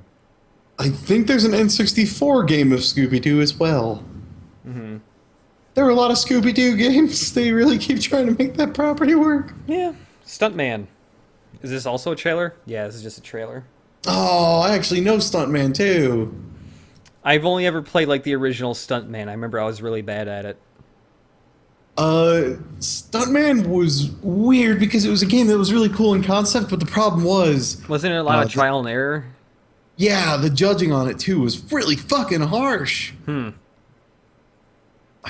I think there's an N64 game of Scooby-Doo as well. Mm-hmm. There are a lot of Scooby-Doo games. They really keep trying to make that property work. Yeah. Stuntman. Is this also a trailer? Yeah, this is just a trailer. Oh, I actually know Stuntman too. I've only ever played like the original Stuntman. I remember I was really bad at it. Stuntman was weird because it was a game that was really cool in concept, but the problem was... Wasn't it a lot of trial and error? Yeah, the judging on it too was really fucking harsh.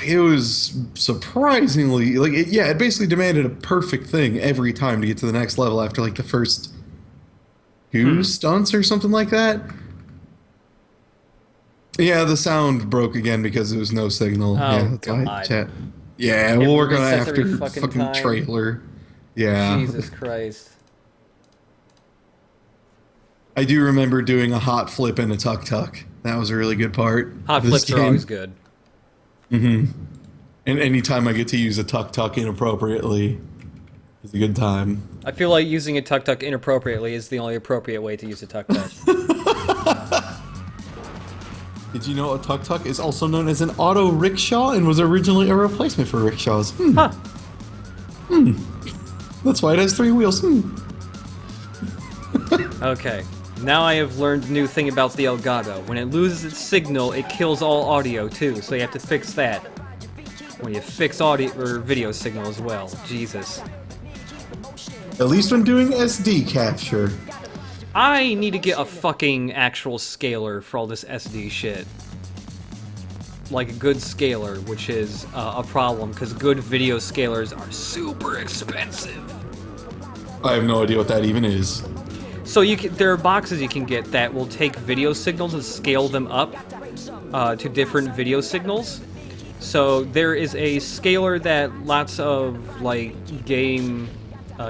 It was surprisingly... it basically demanded a perfect thing every time to get to the next level after like the first 2 stunts or something like that. Yeah, the sound broke again because there was no signal. Oh, that's why God. chat. Yeah, we'll work on that after fucking fucking time. trailer. Yeah. Jesus Christ. I do remember doing a hot flip and a tuk-tuk. That was a really good part. Hot of this flips are game. always good. Mm-hmm. And anytime I get to use a tuk-tuk inappropriately, it's a good time. I feel like using a tuk-tuk inappropriately is the only appropriate way to use a tuk-tuk. Did you know a tuk-tuk is also known as an auto rickshaw and was originally a replacement for rickshaws? Huh. That's why it has 3 wheels. Okay. Now I have learned a new thing about the Elgato. When it loses its signal, it kills all audio too, so you have to fix that. When you fix audio or video signal as well. Jesus. At least when doing SD capture. I need to get a fucking actual scaler for all this SD shit. Like a good scaler, which is a problem, because good video scalers are super expensive. I have no idea what that even is. So there are boxes you can get that will take video signals and scale them up to different video signals. So there is a scaler that lots of like game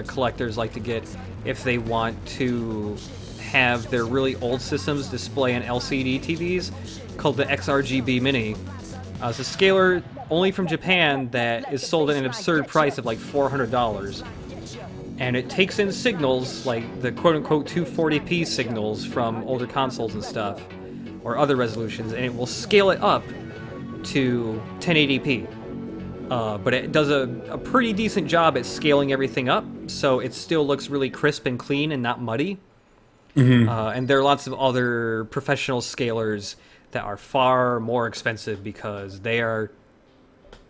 collectors like to get if they want to have their really old systems display on LCD TVs, called the XRGB Mini. It's a scaler only from Japan that is sold at an absurd price of like $400. And it takes in signals, like the quote-unquote 240p signals from older consoles and stuff, or other resolutions, and it will scale it up to 1080p. But it does a pretty decent job at scaling everything up, so it still looks really crisp and clean and not muddy. And there are lots of other professional scalers that are far more expensive because they are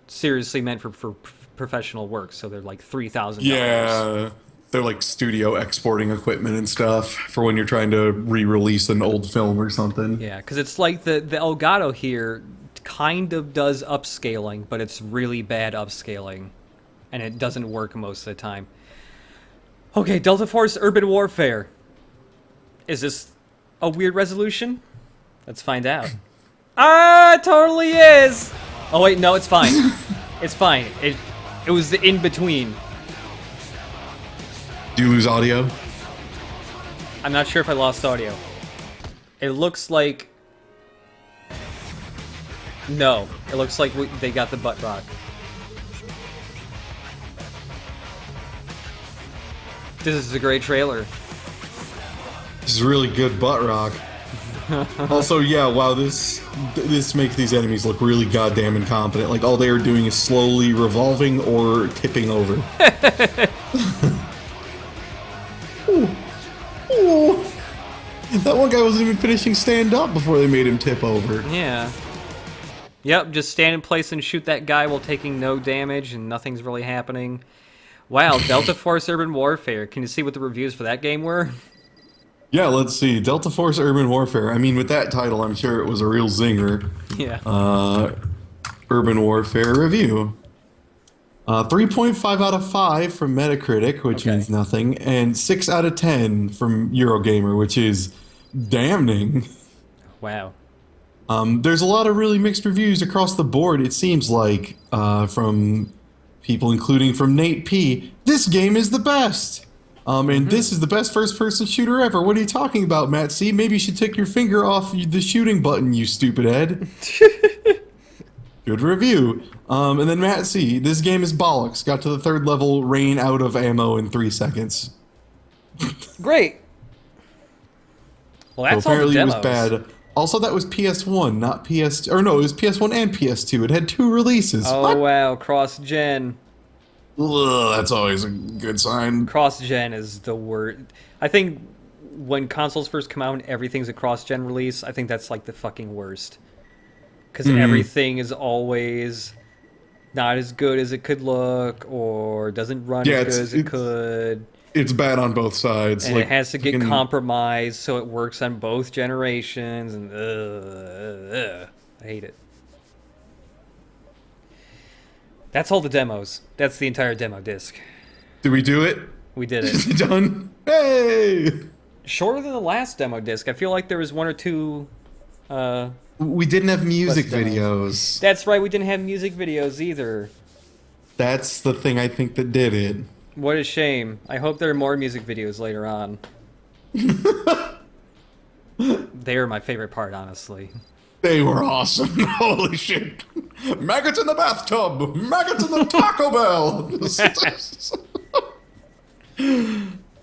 seriously meant for professional work, so they're like $3,000. Yeah, They're like studio exporting equipment and stuff for when you're trying to re-release an old film or something. Yeah, because it's like the Elgato here kind of does upscaling, but it's really bad upscaling, and it doesn't work most of the time. Okay, Delta Force Urban Warfare. Is this a weird resolution? Let's find out. Ah, it totally is! Oh wait, no, it's fine. It's fine. It was the in-between. Do you lose audio? I'm not sure if I lost audio. It looks like... No. It looks like they got the butt rock. This is a great trailer. This is really good butt rock. Also, yeah, wow, this makes these enemies look really goddamn incompetent. Like, all they are doing is slowly revolving or tipping over. Ooh. Ooh. That one guy wasn't even finishing stand up before they made him tip over. Yeah. Yep, just stand in place and shoot that guy while taking no damage and nothing's really happening. Wow, Delta Force Urban Warfare. Can you see what the reviews for that game were? Yeah, let's see. Delta Force Urban Warfare. I mean, with that title, I'm sure it was a real zinger. Yeah. Urban Warfare review. 3.5 out of 5 from Metacritic, which means nothing, and 6 out of 10 from Eurogamer, which is damning. Wow. There's a lot of really mixed reviews across the board, it seems like, from people including from Nate P. This game is the best! And this is the best first-person shooter ever. What are you talking about, Matt C? Maybe you should take your finger off the shooting button, you stupid head. Good review. And then Matt C, this game is bollocks. Got to the 3rd level, ran out of ammo in 3 seconds. Great. Well, that's so apparently all it the was demos. bad. Also, that was PS1, not PS... Or no, it was PS1 and PS2. It had 2 releases. Oh, What? wow, cross-gen. Ugh, that's always a good sign. Cross-gen is the word. I think when consoles first come out and everything's a cross-gen release, I think that's like the fucking worst. Because everything is always not as good as it could look, or doesn't run as good as it could. It's bad on both sides. And like, it has to get fucking- compromised so it works on both generations, and I hate it. That's all the demos. That's the entire demo disc. Did we do it? We did it. Is it done? Hey! Shorter than the last demo disc. I feel like there was 1 or 2... We didn't have music less demos. videos. That's right, we didn't have music videos either. That's the thing I think that did it. What a shame. I hope there are more music videos later on. They were my favorite part, honestly. They were awesome. Holy shit. Maggots in the bathtub. Maggots in the Taco Bell.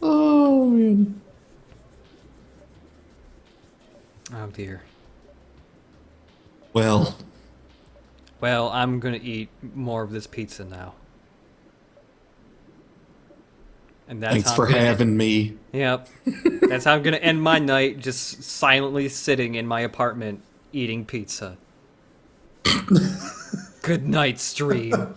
Oh, man. Oh, dear. Well, I'm gonna eat more of this pizza now. And that's thanks how for I'm gonna having me. Yep. That's how I'm gonna end my night, just silently sitting in my apartment eating pizza. Good night, stream.